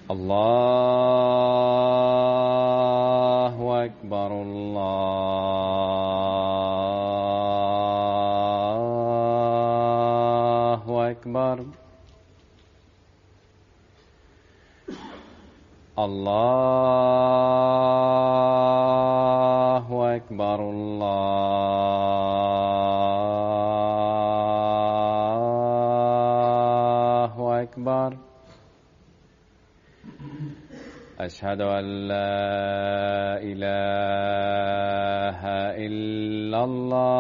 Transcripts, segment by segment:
الله أكبر الله أكبر الله أكبر الله أكبر. أشهد أن لا إله إلا الله.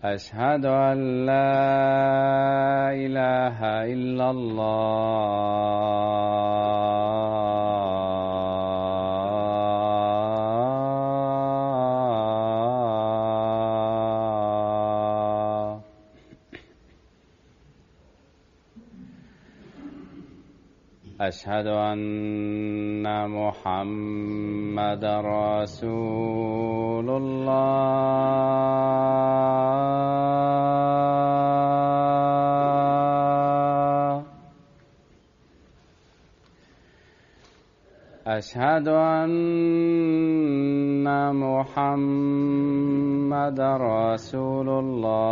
أشهد أن لا إله إلا الله. أشهد أن محمدًا رسول الله. أشهد أن محمدًا رسول الله.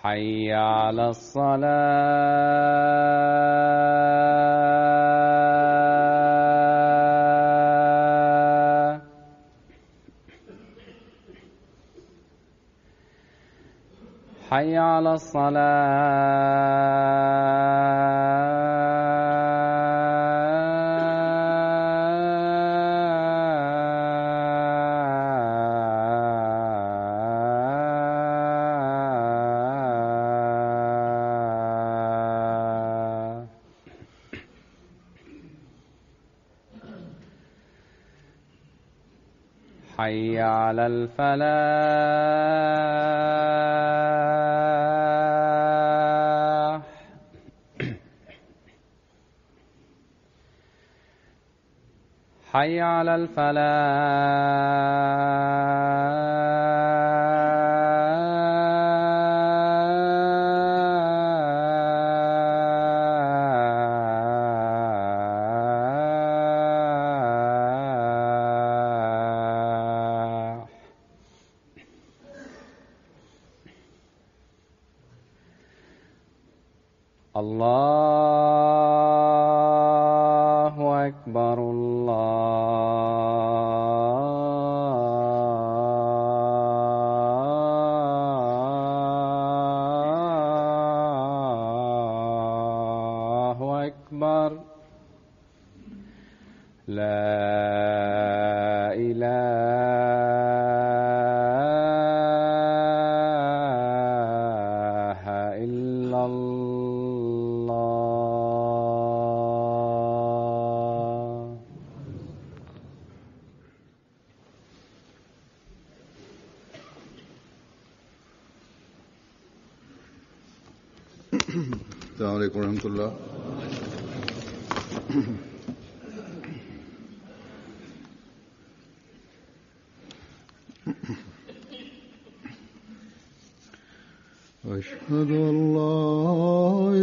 حي على الصلاة. حي على الصلاة. حي على الفلاح. حي على الفلاح. الله أكبر الله أكبر. لا إله إلا الله. السلام عليكم ورحمة الله. أشهد أن لا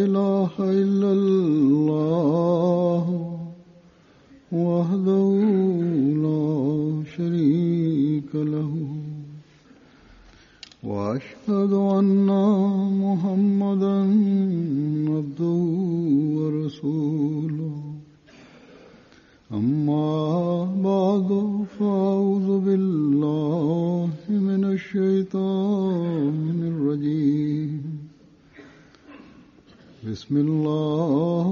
إله إلا الله وحده لا شريك له وأشهد أن محمدًا عبده ورسوله. أما بعد فأعوذ بالله من الشيطان الرجيم. بسم الله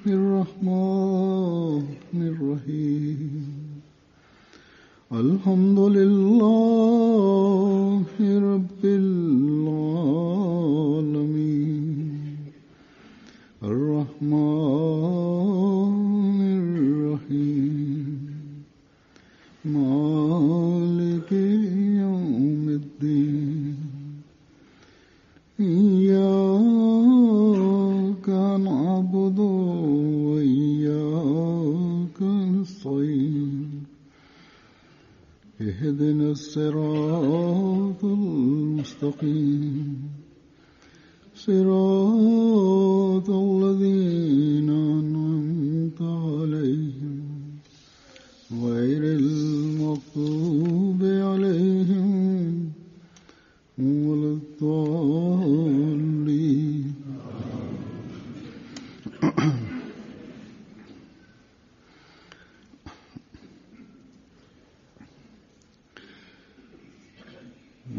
الرحمن الرحيم. الحمد لله رب العالمين. الرحمن الرحيم. مالك اهدنا الصراط المستقيم صراط الذين أنعمت عليهم غير المغضوب عليهم ولا الضالين.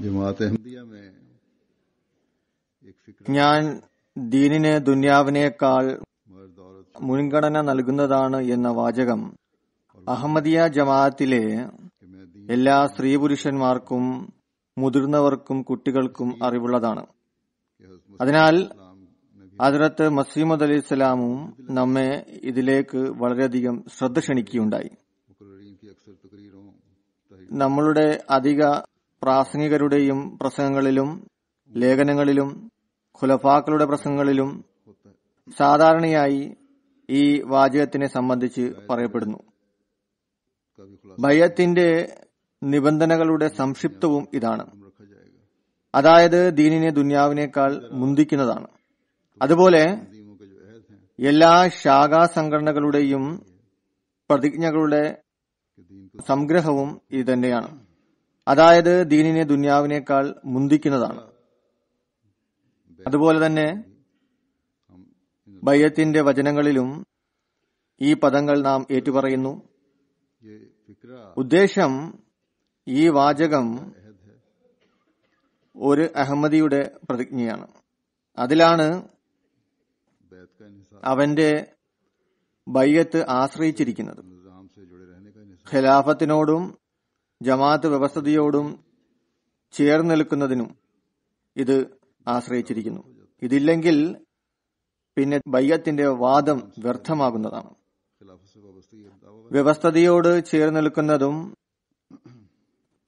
जमात अहमदिया में एक फिक्र ഞാൻ ദീനിന് ദുന്യാവിനേക്കാൾ മുൻഗണന നൽകുന്നതാണ് എന്ന വാചകം അഹമ്മദിയ ജമാഅത്തിലെ എല്ലാ സ്ത്രീ പുരുഷന്മാർക്കും മുതിർന്നവർക്കും കുട്ടികൾക്കും അറിവുള്ളതാണ്. അതിനാൽ ഹദ്റത്ത് മസീമദ് അലൈഹി സ്വലാമും നമ്മെ ഇതിലേക്ക് വളരെയധികം ശ്രദ്ധ ക്ഷണിക്കുകയുണ്ടായി. നമ്മളുടെ അധിക പ്രാസംഗികരുടെയും പ്രസംഗങ്ങളിലും ലേഖനങ്ങളിലും ഖുലഫാക്കളുടെ പ്രസംഗങ്ങളിലും സാധാരണയായി ഈ വാചകത്തിനെ സംബന്ധിച്ച് പറയപ്പെടുന്നു. ബയ്യത്തിന്റെ നിബന്ധനകളുടെ സംക്ഷിപ്തവും ഇതാണ്. അതായത് ദീനിനെ ദുന്യാവിനേക്കാൾ മുന്തിക്കുന്നതാണ്. അതുപോലെ എല്ലാ ശാഖാ സംഘടനകളുടെയും പ്രതിജ്ഞകളുടെ സംഗ്രഹവും ഇത് തന്നെയാണ്. അതായത് ദീനിനെ ദുന്യാവിനേക്കാൾ മുന്തിക്കുന്നതാണ്. അതുപോലെ തന്നെ ബയ്യത്തിന്റെ വചനങ്ങളിലും ഈ പദങ്ങൾ നാം ഏറ്റുപറയുന്നു. ഉദ്ദേശം ഈ വാചകം ഒരു അഹമ്മദിയുടെ പ്രതിജ്ഞയാണ്. അതിലാണ് അവന്റെ ബയ്യത്ത് ആശ്രയിച്ചിരിക്കുന്നത്. ഖിലാഫത്തിനോടും ജമാഅത്ത് വ്യവസ്ഥയോടും ചേർന്ന് നിൽക്കുന്നതിനും ഇത് ആശ്രയിച്ചിരിക്കുന്നു. ഇതില്ലെങ്കിൽ പിന്നെ ബയ്യത്തിന്റെ വാദം വ്യർത്ഥമാകുന്നതാണ്. വ്യവസ്ഥയോട് ചേർന്ന് നിൽക്കുന്നതും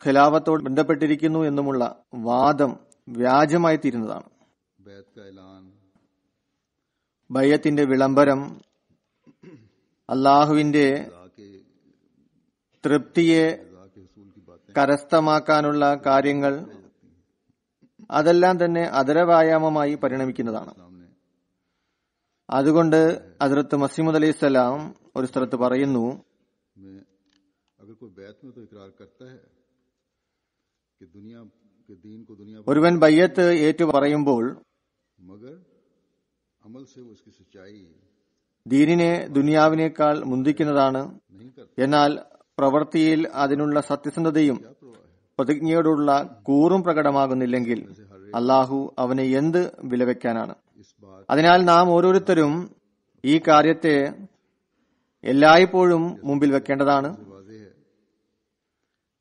ഖിലാഫത്തോട് ബന്ധപ്പെട്ടിരിക്കുന്നു എന്നുമുള്ള വാദം വ്യാജമായി തീരുന്നതാണ്. ബയ്യത്തിന്റെ വിളംബരം അള്ളാഹുവിന്റെ തൃപ്തിയെ കരസ്ഥമാക്കാനുള്ള കാര്യങ്ങൾ അതെല്ലാം തന്നെ അദരവ്യായാമമായി പരിണമിക്കുന്നതാണ്. അതുകൊണ്ട് ഹദ്റത്ത് മസീമദ് അലൈഹി സ്വലാം ഒരു സ്ഥലത്ത് പറയുന്നു, ഒരുവൻ ബയ്യത്ത് ഏറ്റു പറയുമ്പോൾ ദീനിനെ ദുനിയാവിനേക്കാൾ മുന്തിക്കുന്നതാണ്. എന്നാൽ പ്രവൃത്തിയിൽ അതിനുള്ള സത്യസന്ധതയും പ്രതിജ്ഞയോടുള്ള കൂറും പ്രകടമാകുന്നില്ലെങ്കിൽ അള്ളാഹു അവനെ എന്ത് വിലവെക്കാനാണ്? അതിനാൽ നാം ഓരോരുത്തരും ഈ കാര്യത്തെ എല്ലായ്പ്പോഴും മുമ്പിൽ വെക്കേണ്ടതാണ്.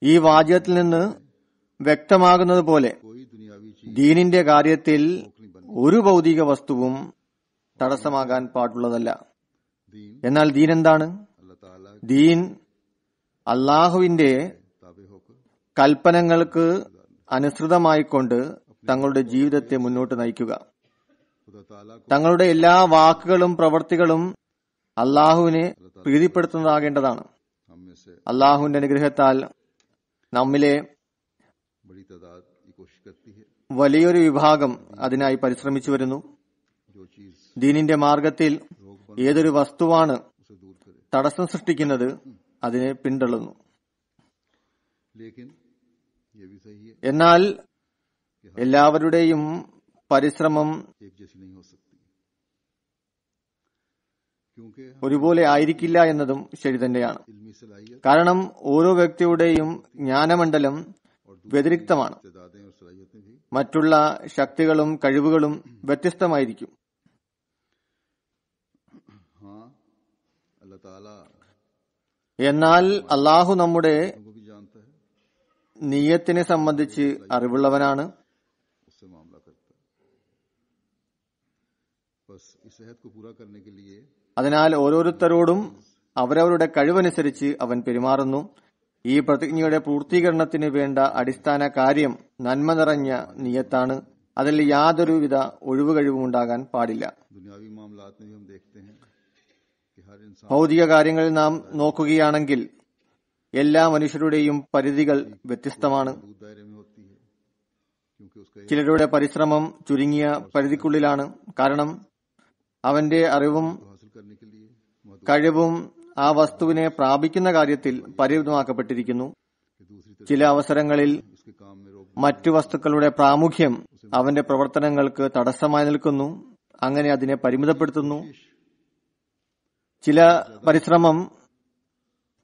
ഈ വാചകത്തിൽ നിന്ന് വ്യക്തമാകുന്നത് പോലെ ദീനിന്റെ കാര്യത്തിൽ ഒരു ഭൗതിക വസ്തുവും തടസ്സമാകാൻ പാടുള്ളതല്ല. എന്നാൽ ദീൻ എന്താണ്? ദീൻ അള്ളാഹുവിന്റെ കൽപ്പനകൾക്ക് അനുസൃതമായിക്കൊണ്ട് തങ്ങളുടെ ജീവിതത്തെ മുന്നോട്ട് നയിക്കുക. തങ്ങളുടെ എല്ലാ വാക്കുകളും പ്രവൃത്തികളും അള്ളാഹുവിനെ പ്രീതിപ്പെടുത്തുന്നതാകേണ്ടതാണ്. അള്ളാഹുവിന്റെ അനുഗ്രഹത്താൽ നമ്മിലെ വലിയൊരു വിഭാഗം അതിനായി പരിശ്രമിച്ചു വരുന്നു. ദീനിന്റെ മാർഗത്തിൽ ഏതൊരു വസ്തുവാണ് തടസ്സം സൃഷ്ടിക്കുന്നത് അതിനെ പിന്തള്ളുന്നു. എന്നാൽ എല്ലാവരുടെയും പരിശ്രമം ഒരുപോലെ ആയിരിക്കില്ല എന്നതും ശരി തന്നെയാണ്. കാരണം ഓരോ വ്യക്തിയുടെയും ജ്ഞാനമണ്ഡലം വ്യതിരിക്തമാണ്. മറ്റുള്ള ശക്തികളും കഴിവുകളും വ്യത്യസ്തമായിരിക്കും. എന്നാൽ അള്ളാഹു നമ്മുടെ നിയ്യത്തിനെ സംബന്ധിച്ച് അറിവുള്ളവനാണ്. അതിനാൽ ഓരോരുത്തരോടും അവരവരുടെ കഴിവനുസരിച്ച് അവൻ പെരുമാറുന്നു. ഈ പ്രതിജ്ഞയുടെ പൂർത്തീകരണത്തിന് വേണ്ട അടിസ്ഥാന കാര്യം നന്മ നിറഞ്ഞ നിയ്യത്താണ്. അതിൽ യാതൊരുവിധ ഒഴിവുകഴിവും ഉണ്ടാകാൻ പാടില്ല. ഭൗതിക കാര്യങ്ങളിൽ നാം നോക്കുകയാണെങ്കിൽ എല്ലാ മനുഷ്യരുടെയും പരിധികൾ വ്യത്യസ്തമാണ്. महदूद दायरे में होती है, क्योंकि उसका एक ചിലരുടെ പരിശ്രമം ചുരുങ്ങിയ പരിധിക്കുള്ളിലാണ്. കാരണം അവന്റെ അറിവും हासिल करने के लिए महदूद കഴിവും ആ വസ്തുവിനെ പ്രാപിക്കുന്ന കാര്യത്തിൽ പരിമിതമാക്കപ്പെട്ടിരിക്കുന്നു. कि दूसरी तरफ ചില അവസരങ്ങളിൽ उसके काम में रोक മറ്റു വസ്തുക്കളുടെ പ്രാമുഖ്യം അവന്റെ പ്രവർത്തനങ്ങൾക്ക് തടസ്സമായി നിൽക്കുന്നു. അങ്ങനെ അതിനെ പരിമിതപ്പെടുത്തുന്നു. ചില പരിശ്രമം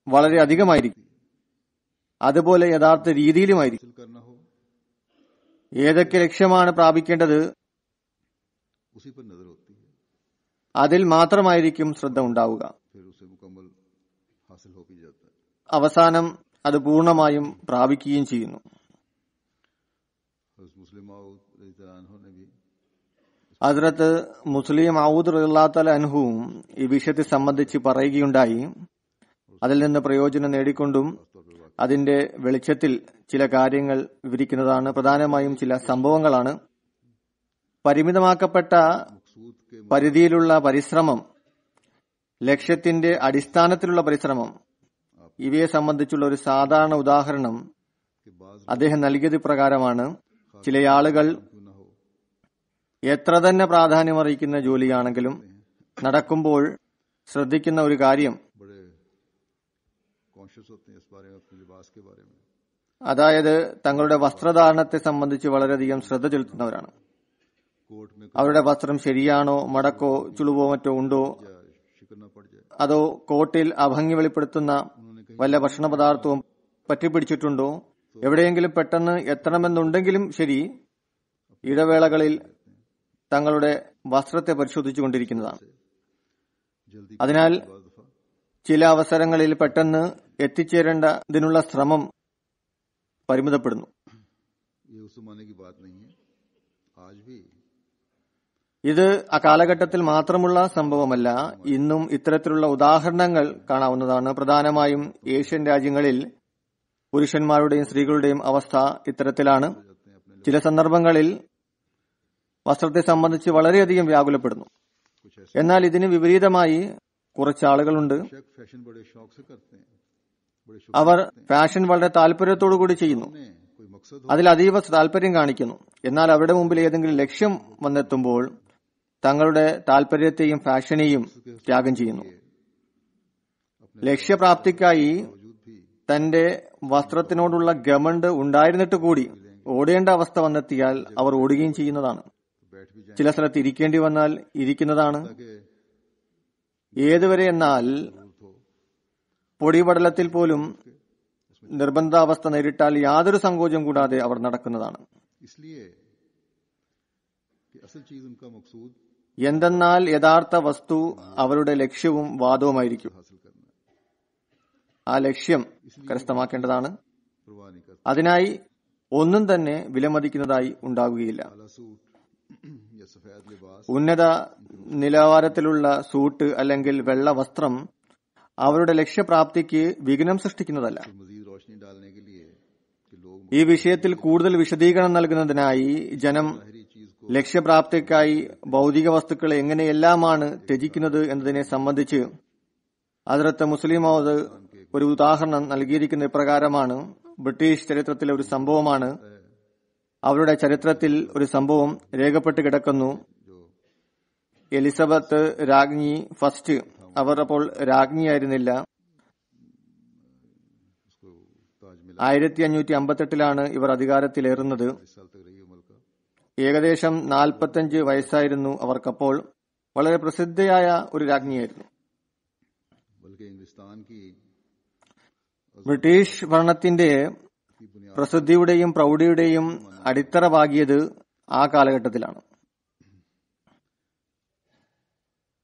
വളരെ അധികമായിരിക്കും, അതുപോലെ യഥാർത്ഥ രീതിയിലുമായിരിക്കും. हासिल करना हो ഏതൊക്കെ ലക്ഷ്യമാണ് പ്രാപിക്കേണ്ടത് उसी पर नजर होती है, അതിൽ മാത്രമായിരിക്കും ശ്രദ്ധ ഉണ്ടാവുക. फिर उसे मुकम्मल हासिल हो भी जाता है. അവസാനം അത് പൂർണ്ണമായും പ്രാപിക്കുകയും ചെയ്യുന്നു. हज़रत मुस्लिम मऊद रज़ियल्लाहु अन्हु ने भी ഹസ്രത്ത് മുസ്ലിം ഔദ് റളിയല്ലാഹു തആല അൻഹുവും ഈ വിഷയത്തെ സംബന്ധിച്ച് പറയുകയുണ്ടായി. അതിൽ നിന്ന് പ്രയോജനം നേടിക്കൊണ്ടും അതിന്റെ വെളിച്ചത്തിൽ ചില കാര്യങ്ങൾ വിവരിക്കുന്നതാണ്. പ്രധാനമായും ചില സംഭവങ്ങളാണ്. പരിമിതമാക്കപ്പെട്ട मकसूद के പരിധിയിലുള്ള പരിശ്രമം, ലക്ഷ്യത്തിന്റെ അടിസ്ഥാനത്തിലുള്ള പരിശ്രമം, ഇവയെ സംബന്ധിച്ചുള്ള ഒരു സാധാരണ ഉദാഹരണം के बाद അദ്ദേഹം നൽകിയത് പ്രകാരമാണ്. ചില ആളുകൾ क्यों ना हो എത്ര തന്നെ പ്രാധാന്യമറിയിക്കുന്ന ജോലിയാണെങ്കിലും നടക്കുമ്പോൾ ശ്രദ്ധിക്കുന്ന ഒരു കാര്യം, बड़े कॉन्शियस होते हैं इस बारे में, अपने लिबास के बारे में. അതായത് തങ്ങളുടെ വസ്ത്രധാരണത്തെ സംബന്ധിച്ച് വളരെയധികം ശ്രദ്ധ ചെലുത്തുന്നവരാണ്. कोट में അവരുടെ വസ്ത്രം ശരിയാണോ, മടക്കോ ചുളിവോ മറ്റോ ഉണ്ടോ, या शिकन न पड़ जाए. അതോ കോട്ടിൽ അഭംഗി വെളിപ്പെടുത്തുന്ന വല്ല ഭക്ഷണ പദാർത്ഥവും പറ്റിപ്പിടിച്ചിട്ടുണ്ടോ, എവിടെയെങ്കിലും പെട്ടെന്ന് എത്തണമെന്നുണ്ടെങ്കിലും ശരി ഇടവേളകളിൽ തങ്ങളുടെ വസ്ത്രത്തെ പരിശോധിച്ചുകൊണ്ടിരിക്കുന്നതാണ്. जल्दी അതിനാൽ बाद दफा ചില അവസരങ്ങളിൽ പെട്ടെന്ന് എത്തിച്ചേരേണ്ടതിനുള്ള ശ്രമം പരിമിതപ്പെടുന്നു. ये उस जमाने की बात नहीं है, आज भी ഇത് ആ കാലഘട്ടത്തിൽ മാത്രമുള്ള സംഭവമല്ല. ഇന്നും ഇത്തരത്തിലുള്ള ഉദാഹരണങ്ങൾ കാണാവുന്നതാണ്. പ്രധാനമായും ഏഷ്യൻ രാജ്യങ്ങളിൽ പുരുഷന്മാരുടെയും സ്ത്രീകളുടെയും അവസ്ഥ ഇത്തരത്തിലാണ്. ചില സന്ദർഭങ്ങളിൽ വസ്ത്രത്തെ സംബന്ധിച്ച് വളരെയധികം വ്യാകുലപ്പെടുന്നു. कुछ ऐसे എന്നാൽ ഇതിന് വിപരീതമായി കുറച്ചാളുകളുണ്ട്. शक फैशन बड़े शौक से करते हैं, बड़े शौक അവർ ഫാഷൻ വളരെ താല്പര്യത്തോടു കൂടി ചെയ്യുന്നു, ने कोई मकसद हो അതിൽ അതീവ താല്പര്യം കാണിക്കുന്നു. എന്നാൽ അവരുടെ മുമ്പിൽ ഏതെങ്കിലും ലക്ഷ്യം വന്നെത്തുമ്പോൾ തങ്ങളുടെ താല്പര്യത്തെയും ഫാഷനെയും ത്യാഗം ചെയ്യുന്നു. ലക്ഷ്യപ്രാപ്തിക്കായി वजूद भी തന്റെ വസ്ത്രത്തിനോടുള്ള ഗമണ്ട് ഉണ്ടായിരുന്നിട്ട് കൂടി ഓടേണ്ട അവസ്ഥ വന്നെത്തിയാൽ അവർ ഓടുകയും ചെയ്യുന്നതാണ്. बैठ भी जाए ചില സ്ഥലത്ത് ഇരിക്കേണ്ടി വന്നാൽ ഇരിക്കുന്നതാണ്. कि ഏതുവരെ എന്നാൽ जरूरत हो പൊടിപടലത്തിൽ പോലും നിർബന്ധാവസ്ഥ നേരിട്ടാൽ യാതൊരു സങ്കോചം കൂടാതെ അവർ നടക്കുന്നതാണ്. इसलिए कि असल चीज उनका मकसूद എന്തെന്നാൽ യഥാർത്ഥ വസ്തു അവരുടെ ലക്ഷ്യവും വാദവുമായിരിക്കും. हासिल करना है, ആ ലക്ഷ്യം കരസ്ഥമാക്കേണ്ടതാണ്. परवाह नहीं करते. അതിനായി ഒന്നും തന്നെ വിലമതിക്കുന്നതായി ഉണ്ടാകുകയില്ല. काला सूट या सफेद लिबास ഉന്നത നിലവാരത്തിലുള്ള സൂട്ട് അല്ലെങ്കിൽ വെള്ള വസ്ത്രം അവരുടെ ലക്ഷ്യപ്രാപ്തിക്ക് വിഘ്നം സൃഷ്ടിക്കുന്നതല്ല. की मजीद रोशनी डालने के लिए कि लोग ഈ വിഷയത്തിൽ കൂടുതൽ വിശദീകരണം നൽകുന്നതിനായി ജനം बाहरी चीज को ലക്ഷ്യപ്രാപ്തിക്കായി ഭൗതിക വസ്തുക്കളെ എങ്ങനെയെല്ലാമാണ് ത്യജിക്കുന്നത് എന്നതിനെ സംബന്ധിച്ച് ഹദ്റത്ത് മുസ്ലിം മൗദ് ഒരു ഉദാഹരണം നൽകിയിരിക്കുന്ന ഇപ്രകാരമാണ്. ബ്രിട്ടീഷ് ചരിത്രത്തിലെ ഒരു സംഭവമാണ്. അവരുടെ ചരിത്രത്തിൽ ഒരു സംഭവം രേഖപ്പെട്ട് കിടക്കുന്നു. എലിസബത്ത് രാജ്ഞി ഫസ്റ്റ്, അവർ അപ്പോൾ രാജ്ഞിയായിരുന്നില്ല. उसको ताज मिला 1558 ഇവർ അധികാരത്തിലേറുന്നത്. 40 साल तक रही उम्र का. ഏകദേശം 45 വയസ്സായിരുന്നു അവർക്കപ്പോൾ. വളരെ പ്രസിദ്ധയായ ഒരു രാജ്ഞിയായിരുന്നു. बल्कि इंग्लिस्तान की ബ്രിട്ടീഷ് ഭരണത്തിന്റെ बुनियाद പ്രസിദ്ധിയുടെയും പ്രൗഢിയുടെയും അടിത്തറ പാകിയത് ആ കാലഘട്ടത്തിലാണ്.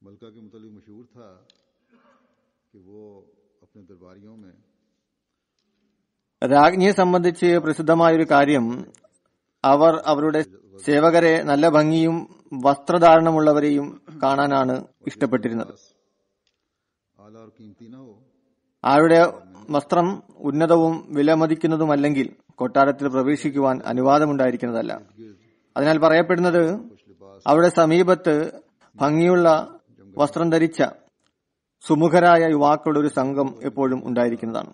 मलका के मुतालिक मशहूर था कि वो अपने दरबारियों में രാജ്ഞിയെ സംബന്ധിച്ച് പ്രസിദ്ധമായൊരു കാര്യം, അവർ അവരുടെ സേവകരെ നല്ല ഭംഗിയും വസ്ത്രധാരണമുള്ളവരെയും കാണാനാണ് ഇഷ്ടപ്പെട്ടിരുന്നത്. आला और कीमती ना हो, ആരുടെ വസ്ത്രം ഉന്നതവും വിലമതിക്കുന്നതുമല്ലെങ്കിൽ കൊട്ടാരത്തിൽ പ്രവേശിക്കുവാൻ അനുവാദമുണ്ടായിരിക്കുന്നതല്ല. അതിനാൽ പറയപ്പെടുന്നത് അവിടെ സമീപത്ത് ഭംഗിയുള്ള വസ്ത്രം ധരിച്ച സുമുഖരായ യുവാക്കളുടെ ഒരു സംഘം എപ്പോഴും ഉണ്ടായിരിക്കുന്നതാണ്.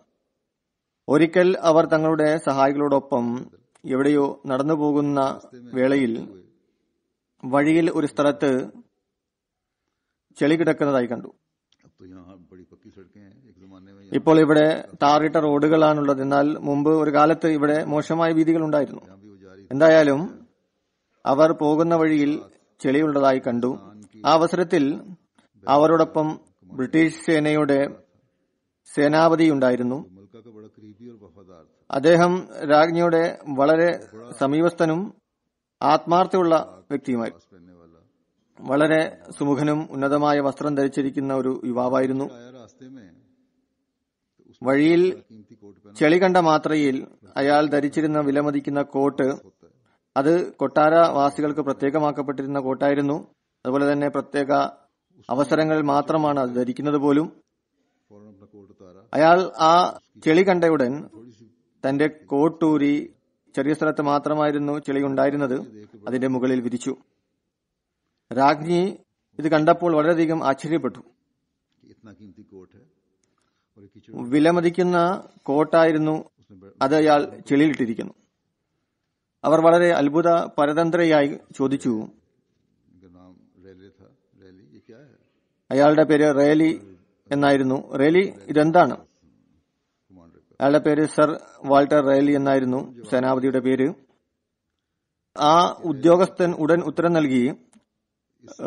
ഒരിക്കൽ അവർ തങ്ങളുടെ സഹായികളോടൊപ്പം എവിടെയോ നടന്നു പോകുന്ന വേളയിൽ വഴിയിൽ ഒരു സ്ഥലത്ത് ചെളി കിടക്കുന്നതായി കണ്ടു. अब तो यहाँ बड़ी पक्की सड़कें हैं, एक जमाने में ഇപ്പോൾ ഇവിടെ ടാറിട്ട റോഡുകളാണുള്ളത്. എന്നാൽ മുമ്പ് ഒരു കാലത്ത് ഇവിടെ മോശമായ വീതികൾ ഉണ്ടായിരുന്നു. यहाँ भी वो जा रही എന്തായാലും അവർ പോകുന്ന വഴിയിൽ ചെളിയുള്ളതായി കണ്ടു. ആ അവസരത്തിൽ അവരോടൊപ്പം ബ്രിട്ടീഷ് സേനയുടെ സേനാപതി ഉണ്ടായിരുന്നു. मलका का बड़ा करीबी और वफादार था. അദ്ദേഹം രാജ്ഞിയുടെ വളരെ സമീപസ്ഥനും ആത്മാർത്ഥയുള്ള വ്യക്തിയുമായിരുന്നു. पास पहनने वाला വളരെ സുമുഖനും ഉന്നതമായ വസ്ത്രം ധരിച്ചിരിക്കുന്ന ഒരു യുവാവായിരുന്നു. आया रास्ते में വഴിയിൽ कीमती कोट पहना ചെളി കണ്ട മാത്രയിൽ അയാൾ ധരിച്ചിരുന്ന വിലമതിക്കുന്ന കോട്ട് होता है. അത് കൊട്ടാരവാസികൾക്ക് പ്രത്യേകമാക്കപ്പെട്ടിരുന്ന കോട്ടായിരുന്നു. അതുപോലെ തന്നെ പ്രത്യേക അവസരങ്ങളിൽ മാത്രമാണ് അത് ധരിക്കുന്നത് പോലും. फौरन अपना कोट उतारा. അയാൾ ആ ചെളി കണ്ടയുടൻ തന്റെ കോട്ടൂരി, ചെറിയ സ്ഥലത്ത് മാത്രമായിരുന്നു ചെളി ഉണ്ടായിരുന്നത്, അതിന്റെ മുകളിൽ വിരിച്ചു. രാജ്ഞി ഇത് കണ്ടപ്പോൾ വളരെയധികം ആശ്ചര്യപ്പെട്ടു. कि इतना कीमती कोट है और ये कीचड़ വിലമതിക്കുന്ന കോട്ടായിരുന്നു അത്, അയാൾ ചെളിയിലിട്ടിരിക്കുന്നു. അവർ വളരെ അത്ഭുത പരതന്ത്രയായി ചോദിച്ചു. इनका नाम रैली था. रैली ये क्या है? അയാളുടെ പേര് റേലി എന്നായിരുന്നു. റേലി ഇതെന്താണ്? कमांडर का അയാളുടെ പേര് സർ വാൾട്ടർ റേലി എന്നായിരുന്നു സേനാപതിയുടെ പേര്. ആ ഉദ്യോഗസ്ഥൻ ഉടൻ ഉത്തരം നൽകി,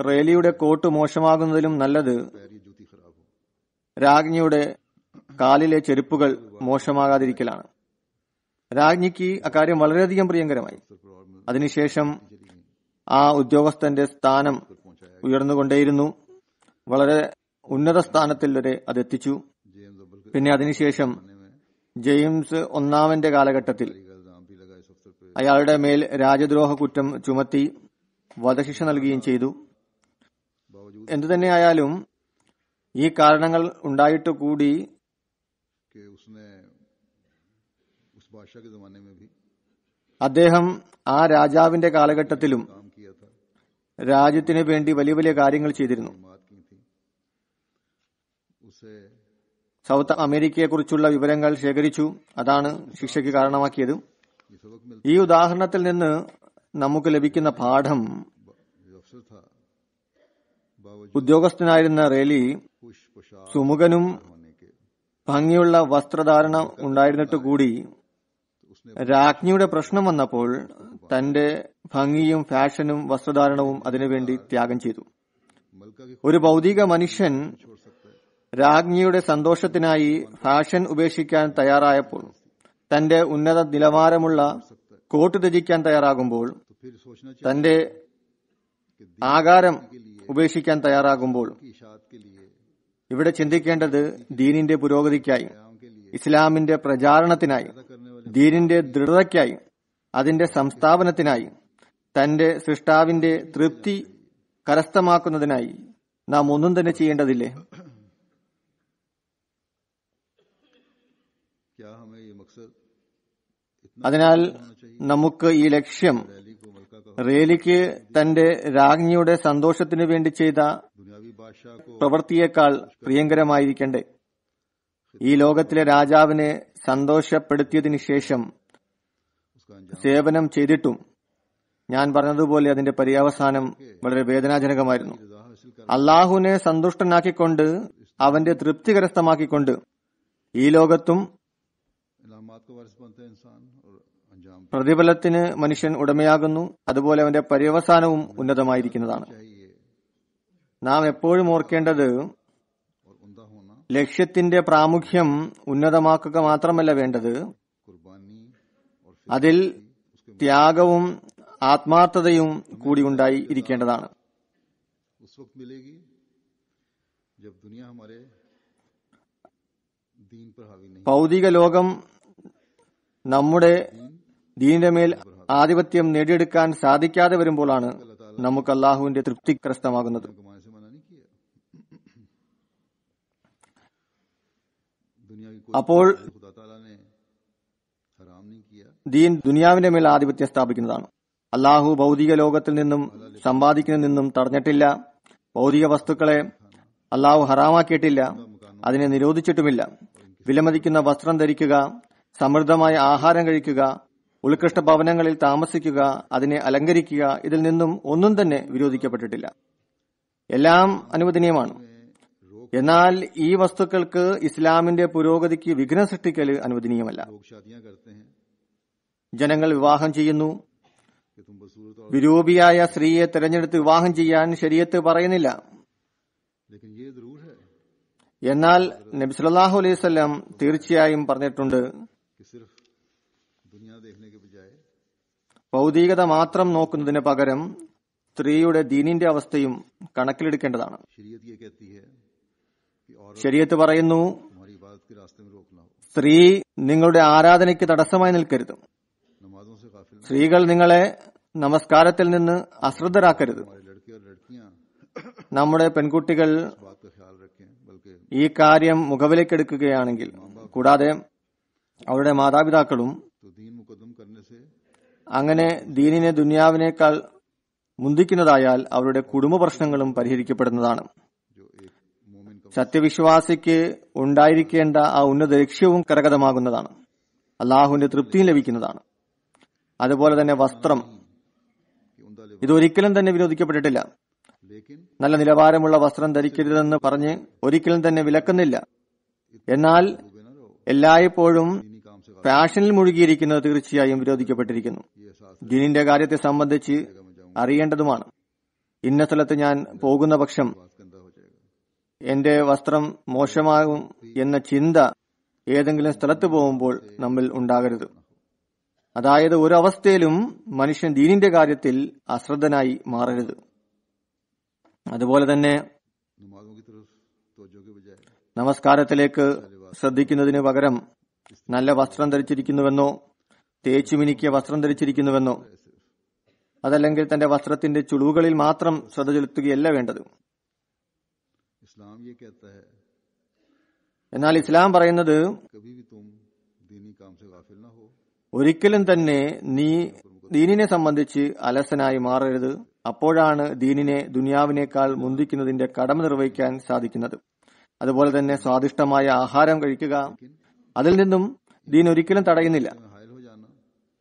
റേലിയുടെ കോട്ട് മോശമാകുന്നതിലും നല്ലത് पैर ये जूती खराब हो. രാജ്ഞിയുടെ കാലിലെ ചെരുപ്പുകൾ മോശമാകാതിരിക്കലാണ്. രാജ്ഞിക്ക് അക്കാര്യം വളരെയധികം പ്രിയങ്കരമായി. सर पर और मिल അതിനുശേഷം चली गई. ആ ഉദ്യോഗസ്ഥന്റെ സ്ഥാനം पहुंचाया ഉയർന്നുകൊണ്ടേയിരുന്നു. വളരെ ഉന്നത സ്ഥാനത്തിൽ വരെ അതെത്തിച്ചു. जेम्स अब्बल के പിന്നെ അതിനുശേഷം में ജെയിംസ് ഒന്നാമന്റെ കാലഘട്ടത്തിൽ का इल्जाम भी लगा इस अफसर पे. അയാളുടെ മേൽ രാജദ്രോഹ കുറ്റം ചുമത്തി വധശിക്ഷ നൽകുകയും ചെയ്തു. बावजूद എന്തുതന്നെയായാലും ഈ കാരണങ്ങൾ ഉണ്ടായിട്ട് കൂടി कि उसने उस बादशाह के जमाने में भी അദ്ദേഹം ആ രാജാവിന്റെ കാലഘട്ടത്തിലും काम किया था, രാജ്യത്തിന് വേണ്ടി വലിയ വലിയ കാര്യങ്ങൾ ചെയ്തിരുന്നു. बात की थी. उसे സൗത്ത് അമേരിക്കയെക്കുറിച്ചുള്ള വിവരങ്ങൾ ശേഖരിച്ചു. അതാണ് ശിക്ഷയ്ക്ക് കാരണമാക്കിയത്. ये सबक मिलता. ഈ ഉദാഹരണത്തിൽ നിന്ന് നമുക്ക് ലഭിക്കുന്ന പാഠം, जो अफसर था बावजूद ഉദ്യോഗസ്ഥനായിരുന്ന റേലി खुश पोशाक സുമുഖനും होने के ഭംഗിയുള്ള വസ്ത്രധാരണം ഉണ്ടായിരുന്നിട്ട് കൂടി उसने രാജ്ഞിയുടെ പ്രശ്നം വന്നപ്പോൾ തന്റെ ഭംഗിയും ഫാഷനും വസ്ത്രധാരണവും അതിനുവേണ്ടി ത്യാഗം ചെയ്തു. मलका की ഒരു ഭൗതിക മനുഷ്യൻ छोड़ सकता है. രാജ്ഞിയുടെ സന്തോഷത്തിനായി ഫാഷൻ ഉപേക്ഷിക്കാൻ തയ്യാറായപ്പോൾ, തന്റെ ഉന്നത നിലവാരമുള്ള കോട്ട് ത്യജിക്കാൻ തയ്യാറാകുമ്പോൾ, तो फिर सोचना चाहिए തന്റെ ആകാരം ഉപേക്ഷിക്കാൻ തയ്യാറാകുമ്പോൾ, कि इशाअत के लिए ഇവിടെ ചിന്തിക്കേണ്ടത് ദീനിന്റെ പുരോഗതിക്കായി, काम के लिए ഇസ്ലാമിന്റെ പ്രചാരണത്തിനായി, करने वाले ദീനിന്റെ ദൃഢതയ്ക്കായി, അതിന്റെ സംസ്ഥാപനത്തിനായി, തന്റെ സൃഷ്ടാവിന്റെ തൃപ്തി കരസ്ഥമാക്കുന്നതിനായി നാം ഒന്നും തന്നെ ചെയ്യേണ്ടതില്ലേ? क्या हमें ये मकसद അതിനാൽ നമുക്ക് ഈ ലക്ഷ്യം रैली को मलका का റേലിക്ക് തന്റെ രാജ്ഞിയുടെ സന്തോഷത്തിനു വേണ്ടി ചെയ്ത दुनियावी बादशाह को പ്രവൃത്തിയേക്കാൾ പ്രിയങ്കരമായിരിക്കണ്ടേ? ഈ ലോകത്തിലെ രാജാവിനെ സന്തോഷപ്പെടുത്തിയതിനു ശേഷം उसका अंजाम സേവനം ചെയ്തിട്ടും ഞാൻ പറഞ്ഞതുപോലെ അതിന്റെ പര്യവസാനം വളരെ വേദനാജനകമായിരുന്നു. रजा हासिल कर അള്ളാഹുവിനെ സന്തുഷ്ടനാക്കിക്കൊണ്ട് അവന്റെ തൃപ്തി കരസ്ഥമാക്കിക്കൊണ്ട് ഈ ലോകത്തും इनामात का वारिस बनता है इंसान और अंजाम പ്രതിഫലത്തിന് മനുഷ്യൻ ഉടമയാകുന്നു. അതുപോലെ അവന്റെ പര്യവസാനവും ഉന്നതമായിരിക്കുന്നതാണ്. चाहिए നാം എപ്പോഴും ഓർക്കേണ്ടത് और उमदा होना ലക്ഷ്യത്തിന്റെ പ്രാമുഖ്യം ഉന്നതമാക്കുക മാത്രമല്ല വേണ്ടത്, कुर्बानी और അതിൽ ത്യാഗവും ആത്മാർത്ഥതയും കൂടി ഉണ്ടായി ഇരിക്കേണ്ടതാണ്. उस वक्त मिलेगी जब दुनिया हमारे दीन पर हावी नहीं ഭൗതിക ലോകം നമ്മുടെ ദീനിന്റെ മേൽ ആധിപത്യം നേടിയെടുക്കാൻ സാധിക്കാതെ വരുമ്പോഴാണ് നമുക്ക് അള്ളാഹുവിന്റെ തൃപ്തി കരസ്ഥമാകുന്നത്. कमाने से मना नहीं किया. दुनिया की कोई അപ്പോൾ चीज़ खुदा ताला ने हराम नहीं किया. ദീൻ ദുനിയാവിന്റെ മേൽ ആധിപത്യം സ്ഥാപിക്കുന്നതാണ്. അള്ളാഹു ഭൗതിക ലോകത്തിൽ നിന്നും സമ്പാദിക്കുന്നതിൽ നിന്നും തടഞ്ഞിട്ടില്ല. ഭൗതിക വസ്തുക്കളെ അള്ളാഹു ഹറാമാക്കിയിട്ടില്ല, അതിനെ നിരോധിച്ചിട്ടുമില്ല. വിലമതിക്കുന്ന വസ്ത്രം ധരിക്കുക, സമൃദ്ധമായ ആഹാരം കഴിക്കുക, ഉത്കൃഷ്ട ഭവനങ്ങളിൽ താമസിക്കുക, അതിനെ അലങ്കരിക്കുക, ഇതിൽ നിന്നും ഒന്നും തന്നെ വിരോധിക്കപ്പെട്ടിട്ടില്ല. എല്ലാം അനുവദനീയമാണ്. എന്നാൽ ഈ വസ്തുക്കൾക്ക് ഇസ്ലാമിന്റെ പുരോഗതിക്ക് വിഘ്നം സൃഷ്ടിക്കൽ അനുവദനീയമല്ല. लोग शादियां करते हैं ജനങ്ങൾ വിവാഹം ചെയ്യുന്നു. कि तुम बसूरत और വിരൂപിയായ സ്ത്രീയെ തെരഞ്ഞെടുത്ത് വിവാഹം ചെയ്യാൻ ശരീഅത്ത് പറയുന്നില്ല. लेकिन ये जरूर है എന്നാൽ നബി സല്ലല്ലാഹു അലൈഹി വസല്ലം തീർച്ചയായും പറഞ്ഞിട്ടുണ്ട്, कि सिर्फ दुनिया देखने के बजाय ഭൗതികത മാത്രം നോക്കുന്നതിന് പകരം സ്ത്രീയുടെ ദീനിന്റെ അവസ്ഥയും കണക്കിലെടുക്കേണ്ടതാണ്. शरीयत ये कहती है कि औरत ശരീഅത്ത് പറയുന്നു, तुम्हारी इबादत के रास्ते में रोकना हो, സ്ത്രീ നിങ്ങളുടെ ആരാധനയ്ക്ക് തടസ്സമായി നിൽക്കരുത്. नमाजों से गाफिल न हो। സ്ത്രീകൾ നിങ്ങളെ നമസ്കാരത്തിൽ നിന്ന് അശ്രദ്ധരാക്കരുത്. हमारे लड़के और लड़कियां നമ്മുടെ പെൺകുട്ടികൾ इस बात का ख्याल रखें, बल्कि ഈ കാര്യം മുഖവിലേക്കെടുക്കുകയാണെങ്കിൽ, കൂടാതെ അവരുടെ മാതാപിതാക്കളും तो दीन मुकद्दम करने से അങ്ങനെ ദീനിനെ ദുനിയാവിനേക്കാൾ മുന്തിക്കുന്നതായാൽ അവരുടെ കുടുംബ പ്രശ്നങ്ങളും പരിഹരിക്കപ്പെടുന്നതാണ്. जो एक मोमिन का സത്യവിശ്വാസിക്ക് ഉണ്ടായിരിക്കേണ്ട ആ ഉന്നത ലക്ഷ്യവും കരഗതമാകുന്നതാണ്. അള്ളാഹുവിന്റെ തൃപ്തിയും ലഭിക്കുന്നതാണ്. അതുപോലെ തന്നെ വസ്ത്രം, कि उमदा लिबास, ഇതൊരിക്കലും തന്നെ വിരോധിക്കപ്പെട്ടിട്ടില്ല. लेकिन നല്ല നിലവാരമുള്ള വസ്ത്രം ധരിക്കരുതെന്ന് പറഞ്ഞ് ഒരിക്കലും തന്നെ വിലക്കുന്നില്ല. എന്നാൽ डूबे न रहो, എല്ലായ്പ്പോഴും दीनी काम से ഫാഷനിൽ മുഴുകിയിരിക്കുന്നത് തീർച്ചയായും വിരോധിക്കപ്പെട്ടിരിക്കുന്നു. ये एहसास ദീനിന്റെ കാര്യത്തെ സംബന്ധിച്ച് അറിയേണ്ടതുമാണ്. ഇന്ന സ്ഥലത്ത് ഞാൻ പോകുന്ന പക്ഷം बात गंदा हो जाएगा। എന്റെ വസ്ത്രം മോശമാകും എന്ന ചിന്ത ഏതെങ്കിലും സ്ഥലത്ത് പോകുമ്പോൾ നമ്മിൽ ഉണ്ടാകരുത്. അതായത് ഒരു അവസ്ഥയിലും മനുഷ്യൻ ദീനിന്റെ കാര്യത്തിൽ അശ്രദ്ധനായി മാറരുത്. അതുപോലെ തന്നെ नमाजों की तरफ तवज्जो के बजाय നമസ്കാരത്തിലേക്ക് ശ്രദ്ധിക്കുന്നതിന് പകരം നല്ല വസ്ത്രം ധരിച്ചിരിക്കുന്നുവെന്നോ തേച്ചു മിനുക്കിയ വസ്ത്രം ധരിച്ചിരിക്കുന്നുവെന്നോ അതല്ലെങ്കിൽ തന്റെ വസ്ത്രത്തിന്റെ ചുളിവുകളിൽ മാത്രം ശ്രദ്ധ ചെലുത്തുകയല്ല വേണ്ടത്. इस्लाम ये कहता है എന്നാൽ ഇസ്ലാം പറയുന്നത്, कभी भी तुम दीनी काम से गाफिल ना हो, ഒരിക്കലും തന്നെ നീ ദീനിനെ സംബന്ധിച്ച് അലസനായി മാറരുത്. അപ്പോഴാണ് ദീനിനെ ദുനിയാവിനേക്കാൾ മുന്തിക്കുന്നതിന്റെ കടമ നിർവഹിക്കാൻ സാധിക്കുന്നത്. അതുപോലെ തന്നെ സ്വാദിഷ്ടമായ ആഹാരം കഴിക്കുക, അതിൽ നിന്നും ദീൻ ഒരിക്കലും തടയുന്നില്ല. में हायल हो जाना,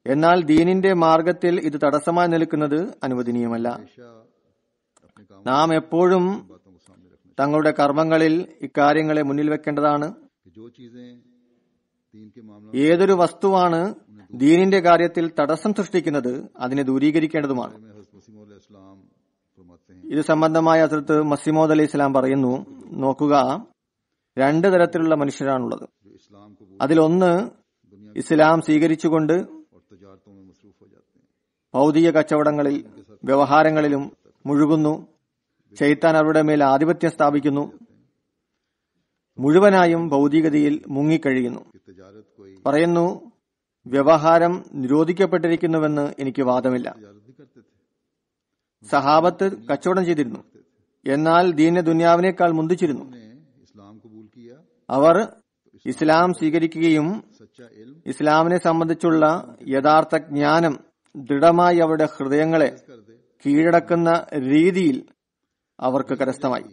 എന്നാൽ ദീനിന്റെ മാർഗത്തിൽ ഇത് തടസ്സമായി നിൽക്കുന്നത് അനുവദനീയമല്ല. हमेशा अपने काम നാം എപ്പോഴും बातों को सामने रखना തങ്ങളുടെ കർമ്മങ്ങളിൽ ഇക്കാര്യങ്ങളെ മുന്നിൽ വെക്കേണ്ടതാണ്. कि जो चीजें दीन के मामलों ഏതൊരു വസ്തുവാണ് ദീനിന്റെ കാര്യത്തിൽ തടസ്സം സൃഷ്ടിക്കുന്നത് അതിനെ ദൂരീകരിക്കേണ്ടതുമാണ്. में हज़रत मसीह मौला इस्लाम फरमाते हैं ഇത് സംബന്ധമായ ഹസ്രത്ത് മസീമോദ് അലൈഹി ഇസ്ലാം പറയുന്നു, നോക്കുക, രണ്ട് തരത്തിലുള്ള മനുഷ്യരാണുള്ളത്. जो इस्लाम को അതിലൊന്ന് ഇസ്ലാം സ്വീകരിച്ചുകൊണ്ട് और तजारतों में मसरूफ हो जाते हैं, ഭൗതിക കച്ചവടങ്ങളിൽ വ്യവഹാരങ്ങളിലും മുഴുകുന്നു. ശൈത്താൻ അവരുടെ മേൽ ആധിപത്യം സ്ഥാപിക്കുന്നു. മുഴുവനായും ഭൗതികതയിൽ മുങ്ങിക്കഴിയുന്നു. कि तजारत कोई പറയുന്നു, വ്യവഹാരം നിരോധിക്കപ്പെട്ടിരിക്കുന്നുവെന്ന് എനിക്ക് വാദമില്ല. तजारत भी करते थे, സഹാബത്ത് കച്ചവടം ചെയ്തിരുന്നു, എന്നാൽ ദീനെ ദുനിയാവിനേക്കാൾ മുന്തിച്ചിരുന്നു. उन्होंने इस्लाम कबूल किया, അവർ ഇസ്ലാം സ്വീകരിക്കുകയും सच्चा इल्म ഇസ്ലാമിനെ സംബന്ധിച്ചുള്ള യഥാർത്ഥ ജ്ഞാനം ദൃഢമായി അവരുടെ ഹൃദയങ്ങളെ कर दे കീഴടക്കുന്ന രീതിയിൽ അവർക്ക് കരസ്ഥമായി.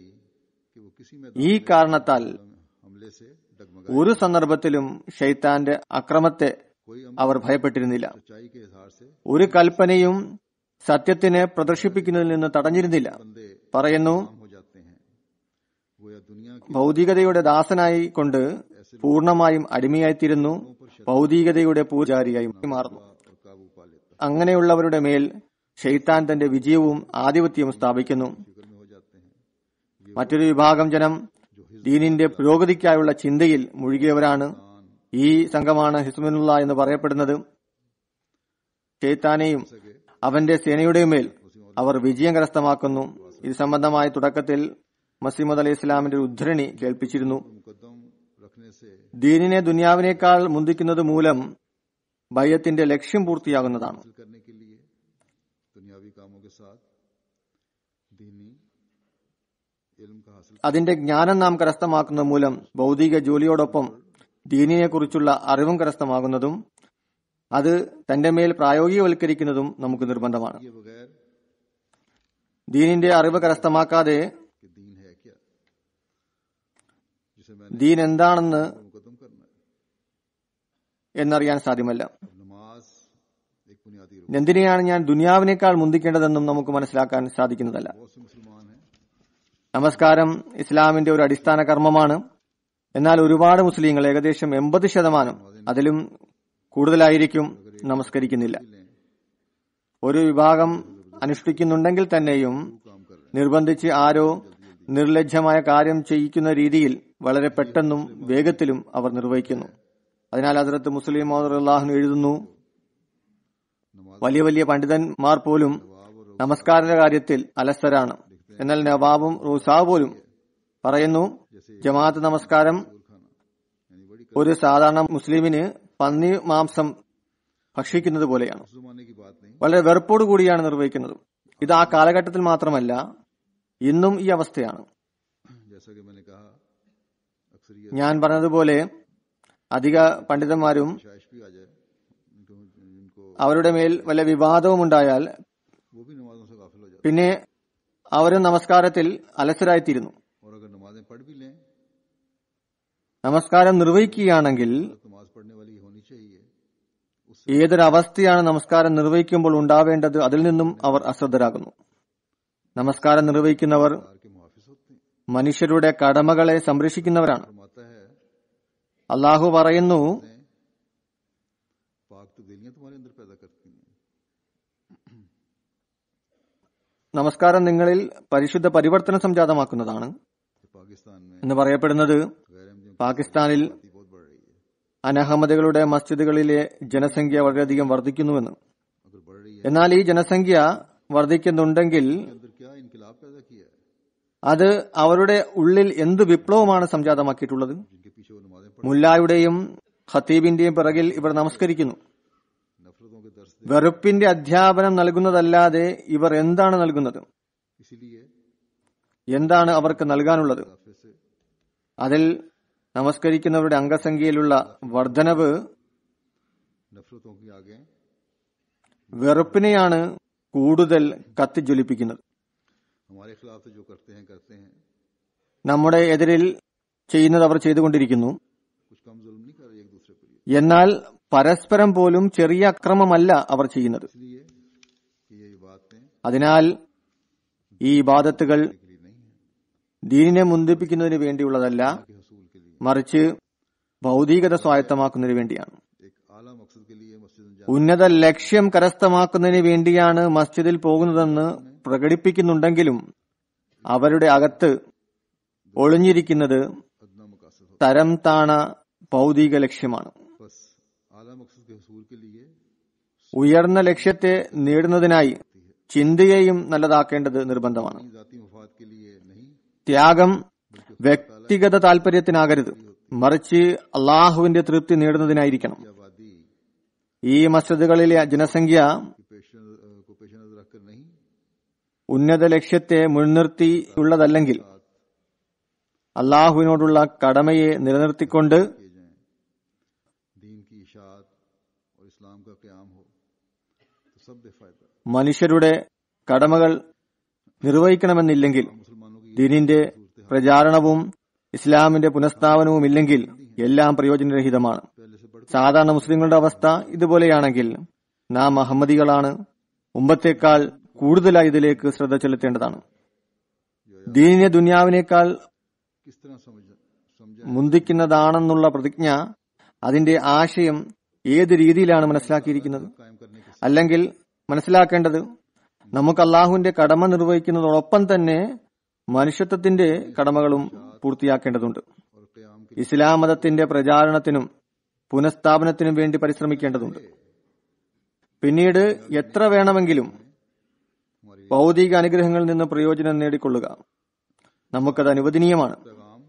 कि वो किसी ഈ കാരണത്താൽ हमले से डगमगा ഒരു സന്ദർഭത്തിലും ഷൈത്താന്റെ അക്രമത്തെ कोई अमल അവർ ഭയപ്പെട്ടിരുന്നില്ല. सच्चाई के इजहार से ഒരു കൽപ്പനയും സത്യത്തിനെ പ്രദർശിപ്പിക്കുന്നതിൽ നിന്ന് തടഞ്ഞിരുന്നില്ല. बंदे പറയുന്നു, काम हो जाते हैं, वो या दुनिया की ഭൗതികതയുടെ ദാസനായി കൊണ്ട് പൂർണ്ണമായും അടിമയായിത്തീരുന്നു, ഭൗതികതയുടെ പൂജാരിയായി മാറുന്നു. और काबू पा लेता അങ്ങനെയുള്ളവരുടെ മേൽ ഷെയ്ത്താൻ തന്റെ വിജയവും ആധിപത്യവും സ്ഥാപിക്കുന്നു. फिक्र में हो जाते हैं, മറ്റൊരു വിഭാഗം ജനം ദീനിന്റെ പുരോഗതിക്കായുള്ള ചിന്തയിൽ മുഴുകിയവരാണ്. ഈ സംഘമാണ് ഹിസ്ബുല്ല എന്ന് പറയപ്പെടുന്നത്. ഷെയ്ത്താനെയും അവന്റെ സേനയുടെയും മേൽ അവർ വിജയം കരസ്ഥമാക്കുന്നു. ഇത് സംബന്ധമായ തുടക്കത്തിൽ മസീമദ് അലൈഹി ഇസ്ലാമിന്റെ ഒരു ഉദ്ധരണി കേൾപ്പിച്ചിരുന്നു. मुकद्दम रखने से ദീനിനെ ദുനിയാവിനേക്കാൾ മുന്തിക്കുന്നത് മൂലം ബയ്യത്തിന്റെ ലക്ഷ്യം പൂർത്തിയാകുന്നതാണ്. हासिल करने के लिए दुनियावी कामों के साथ दीनी इल्म का हासिल അതിന്റെ ജ്ഞാനം നാം കരസ്ഥമാക്കുന്നത് മൂലം ഭൗതിക ജോലിയോടൊപ്പം ദീനിനെ കുറിച്ചുള്ള അറിവും കരസ്ഥമാകുന്നതും അത് തന്റെ മേൽ പ്രായോഗികവൽക്കരിക്കുന്നതും നമുക്ക് നിർബന്ധമാണ്. किए बगैर ദീനിന്റെ അറിവ് കരസ്ഥമാക്കാതെ कि दीन है क्या, जिसे मैंने ദീൻ എന്താണെന്ന് मुकद्दम करना है, എന്നറിയാൻ സാധ്യമല്ല. नमाज एक बुनियादी रूप എന്തിനെയാണ് ഞാൻ ദുനിയാവിനേക്കാൾ മുന്തിക്കേണ്ടതെന്നും നമുക്ക് മനസ്സിലാക്കാൻ സാധിക്കുന്നതല്ല. बहुत से मुसलमान हैं നമസ്കാരം ഇസ്ലാമിന്റെ ഒരു അടിസ്ഥാന കർമ്മമാണ്. എന്നാൽ ഒരുപാട് മുസ്ലിങ്ങൾ, ഏകദേശം 80% അതിലും കൂടുതലായിരിക്കും, നമസ്കരിക്കുന്നില്ല. ഒരു വിഭാഗം അനുഷ്ഠിക്കുന്നുണ്ടെങ്കിൽ തന്നെയും നിർബന്ധിച്ച് ആരോ നിർലജ്ജമായ കാര്യം ചെയ്യിക്കുന്ന രീതിയിൽ വളരെ പെട്ടെന്നും വേഗത്തിലും അവർ നിർവഹിക്കുന്നു. അതിനാൽ ഹസ്രത്ത് മുസ്ലിം റളിയല്ലാഹു അൻഹു എഴുതുന്നു, വലിയ വലിയ പണ്ഡിതന്മാർ പോലും നമസ്കാരത്തിന്റെ കാര്യത്തിൽ അലസരാണ്. എന്നാൽ നവാബും റൂസാവ് പോലും പറയുന്നു, ജമാഅത്ത് നമസ്കാരം ഒരു സാധാരണ മുസ്ലിമിന് പന്നി മാംസം ഭക്ഷിക്കുന്നത് പോലെയാണ്. उस जमाने की बात नहीं, വളരെ വെറുപ്പോടു കൂടിയാണ് നിർവഹിക്കുന്നത്. ഇത് ആ കാലഘട്ടത്തിൽ മാത്രമല്ല, ഇന്നും ഈ അവസ്ഥയാണ്. जैसा कि मैंने कहा अक्सरियत ഞാൻ പറഞ്ഞതുപോലെ അധിക പണ്ഡിതന്മാരും शायश भी आ जाए इनको അവരുടെ മേൽ വല്ല വിവാദവും ഉണ്ടായാൽ वो भी नमाजों से गाफिल हो जाते പിന്നെ അവരും നമസ്കാരത്തിൽ അലസരായിത്തീരുന്നു. हैं। और अगर नमाजें पढ़ भी लें നമസ്കാരം നിർവഹിക്കുകയാണെങ്കിൽ तो नमाज पढ़ने वाली होनी चाहिए, उससे ഏതൊരവസ്ഥയാണ് നമസ്കാരം നിർവഹിക്കുമ്പോൾ ഉണ്ടാവേണ്ടത്, അതിൽ നിന്നും അവർ അശ്രദ്ധരാകുന്നു. നമസ്കാരം നിർവഹിക്കുന്നവർ कार के मुहाफिज होते हैं। മനുഷ്യരുടെ കടമകളെ സംരക്ഷിക്കുന്നവരാണ്. फरमाता है അള്ളാഹു പറയുന്നു, पाक तो दिलियां तुम्हारे अंदर पैदा करती हैं। നമസ്കാരം നിങ്ങളിൽ പരിശുദ്ധ പരിവർത്തനം സംജാതമാക്കുന്നതാണ് कि पाकिस्तान में എന്ന് പറയപ്പെടുന്നത് गैर अहमदियों പാകിസ്ഥാനിൽ की बहुत बढ़ रही है। അനഹമ്മദികളുടെ മസ്ജിദുകളിലെ ജനസംഖ്യ വളരെയധികം വർദ്ധിക്കുന്നുവെന്ന്. अगर बढ़ रही है എന്നാൽ ഈ ജനസംഖ്യ വർദ്ധിക്കുന്നുണ്ടെങ്കിൽ अंदर क्या इनकलाब पैदा किया है, അത് അവരുടെ ഉള്ളിൽ എന്ത് വിപ്ലവമാണ് സംജാതമാക്കിയിട്ടുള്ളത്? जिनके पीछे वो नमाजें पढ़ മുല്ലായുടെയും ഖത്തീബിന്റെയും പിറകിൽ ഇവർ നമസ്കരിക്കുന്നു. नफरतों के दर्स दे, വെറുപ്പിന്റെ അധ്യാപനം നൽകുന്നതല്ലാതെ ഇവർ എന്താണ് നൽകുന്നത്? इसीलिए എന്താണ് അവർക്ക് നൽകാനുള്ളത്? इजाफे से അതിൽ നമസ്കരിക്കുന്നവരുടെ അംഗസംഖ്യയിലുള്ള വർധനവ് नफरतों की आगे വെറുപ്പിനെയാണ് കൂടുതൽ കത്തിജ്വലിപ്പിക്കുന്നത്. हमारे खिलाफ तो जो करते हैं നമ്മുടെ എതിരിൽ ചെയ്യുന്നത് അവർ ചെയ്തുകൊണ്ടിരിക്കുന്നു. कुछ कम जुल्म नहीं कर रहे एक दूसरे पर, എന്നാൽ പരസ്പരം പോലും ചെറിയ അക്രമമല്ല അവർ ചെയ്യുന്നത്. इसलिए कि ये बातें അതിനാൽ ഈ ഇബാദത്തുകൾ के लिए नहीं है, ദീനിനെ മുന്തിപ്പിക്കുന്നതിന് വേണ്ടിയുള്ളതല്ല, कि हसूल के लिए മറിച്ച് ഭൗതികത സ്വായത്തമാക്കുന്നതിന് വേണ്ടിയാണ്. एक आला मकसद के लिए मस्जिद में ഉന്നത ലക്ഷ്യം കരസ്ഥമാക്കുന്നതിന് വേണ്ടിയാണ് മസ്ജിദിൽ പോകുന്നതെന്ന് പ്രകടിപ്പിക്കുന്നുണ്ടെങ്കിലും അവരുടെ അകത്ത് ഒളിഞ്ഞിരിക്കുന്നത് अदना मकासद हो, തരം താണ ഭൗതിക ലക്ഷ്യമാണ്. बस आला मकसद के हसूल के लिए ഉയർന്ന ലക്ഷ്യത്തെ നേടുന്നതിനായി ചിന്തയെയും നല്ലതാക്കേണ്ടത് നിർബന്ധമാണ്. अपनी जाती मफाद के लिए नहीं, ത്യാഗം വ്യക്തിഗത താൽപര്യത്തിനാകരുത്, മറിച്ച് അള്ളാഹുവിന്റെ തൃപ്തി നേടുന്നതിനായിരിക്കണം. ये आबादी ഈ മസ്ജിദുകളിലെ ജനസംഖ്യ को पेश नजर रखकर नहीं, ഉന്നത ലക്ഷ്യത്തെ മുൻനിർത്തിയുള്ളതല്ലെങ്കിൽ അള്ളാഹുവിനോടുള്ള കടമയെ നിലനിർത്തിക്കൊണ്ട് किए जाएं, दीन की इशाअत और इस्लाम का क़याम हो तो सब बेफायदा। മനുഷ്യരുടെ കടമകൾ നിർവഹിക്കണമെന്നില്ലെങ്കിൽ, मुसलमानों की ദീനിന്റെ പ്രചാരണവും ഇസ്ലാമിന്റെ പുനഃസ്ഥാപനവും ഇല്ലെങ്കിൽ എല്ലാം പ്രയോജനരഹിതമാണ്. पहले से बढ़ സാധാരണ മുസ്ലിങ്ങളുടെ അവസ്ഥ ഇതുപോലെയാണെങ്കിൽ നാം അഹമ്മദികളാണ്, മുമ്പത്തേക്കാൾ കൂടുതലായി ഇതിലേക്ക് ശ്രദ്ധ ചെലുത്തേണ്ടതാണ്. ദീനിനെ ദുനിയാവിനേക്കാൾ किस तरह समझा മുന്തിക്കുന്നതാണെന്നുള്ള പ്രതിജ്ഞ, അതിന്റെ ആശയം ഏത് രീതിയിലാണ് മനസ്സിലാക്കിയിരിക്കുന്നത്? कायम करने के അല്ലെങ്കിൽ മനസ്സിലാക്കേണ്ടത്, നമുക്ക് അള്ളാഹുവിന്റെ കടമ നിർവഹിക്കുന്നതോടൊപ്പം തന്നെ മനുഷ്യത്വത്തിന്റെ കടമകളും പൂർത്തിയാക്കേണ്ടതുണ്ട്. और क़याम के ഇസ്ലാം മതത്തിന്റെ പ്രചാരണത്തിനും പുനഃസ്ഥാപനത്തിനും വേണ്ടി പരിശ്രമിക്കേണ്ടതുണ്ട്. പിന്നീട് എത്ര വേണമെങ്കിലും ഭൗതിക അനുഗ്രഹങ്ങളിൽ നിന്ന് പ്രയോജനം നേടിക്കൊള്ളുക, നമുക്കത് അനുവദനീയമാണ്. पैगाम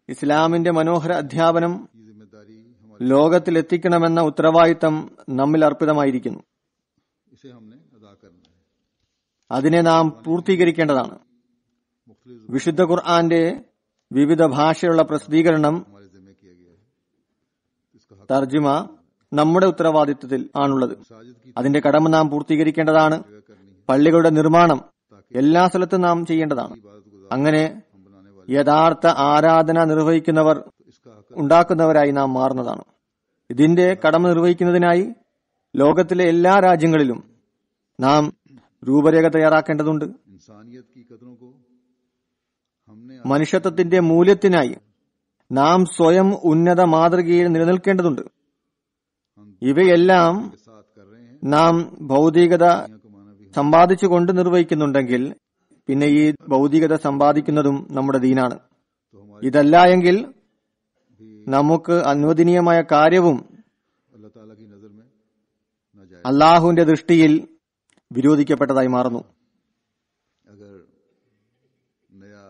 ഇസ്ലാമിന്റെ മനോഹര അധ്യാപനം की जिम्मेदारी हमारी, ലോകത്തിലെത്തിക്കണമെന്ന ഉത്തരവാദിത്തം നമ്മിൽ അർപ്പിതമായിരിക്കുന്നു. इसे हमने अदा करना है। അതിനെ നാം പൂർത്തീകരിക്കേണ്ടതാണ്. मुख्तलिफ വിശുദ്ധ ഖുർആന്റെ വിവിധ ഭാഷയുള്ള പ്രസിദ്ധീകരണം, हमारे जिम्मे किया गया है, इसका हक തർജിമ നമ്മുടെ ഉത്തരവാദിത്വത്തിൽ ആണുള്ളത്. साजिद की അതിന്റെ കടമ നാം പൂർത്തീകരിക്കേണ്ടതാണ്. जगह करनी है, പള്ളികളുടെ നിർമ്മാണം എല്ലാ സ്ഥലത്തും നാം ചെയ്യേണ്ടതാണ്. इबादत गुजार അങ്ങനെ हम बनाने वाले യഥാർത്ഥ ആരാധന നിർവഹിക്കുന്നവർ तो इसका हक ഉണ്ടാക്കുന്നവരായി നാം മാറുന്നതാണ്. ഇതിന്റെ കടമ നിർവഹിക്കുന്നതിനായി ലോകത്തിലെ എല്ലാ രാജ്യങ്ങളിലും നാം രൂപരേഖ തയ്യാറാക്കേണ്ടതുണ്ട്. इंसानियत की कदरों को हमने മനുഷ്യത്വത്തിന്റെ മൂല്യത്തിനായി നാം സ്വയം ഉന്നത മാതൃകയിൽ നിലനിൽക്കേണ്ടതുണ്ട്. ഇവയെല്ലാം के साथ कर रहे हैं നാം ഭൗതികത को माना भी സമ്പാദിച്ചുകൊണ്ട് നിർവഹിക്കുന്നുണ്ടെങ്കിൽ പിന്നെ ഈ ഭൗതികത സമ്പാദിക്കുന്നതും നമ്മുടെ ദീനാണ്. तो हमारे ഇതല്ല എങ്കിൽ നമുക്ക് അനുവദനീയമായ കാര്യവും अल्लाह ताला की नजर में नाजायज। അള്ളാഹുവിന്റെ ദൃഷ്ടിയിൽ വിരോധിക്കപ്പെട്ടതായി മാറുന്നു. अगर नया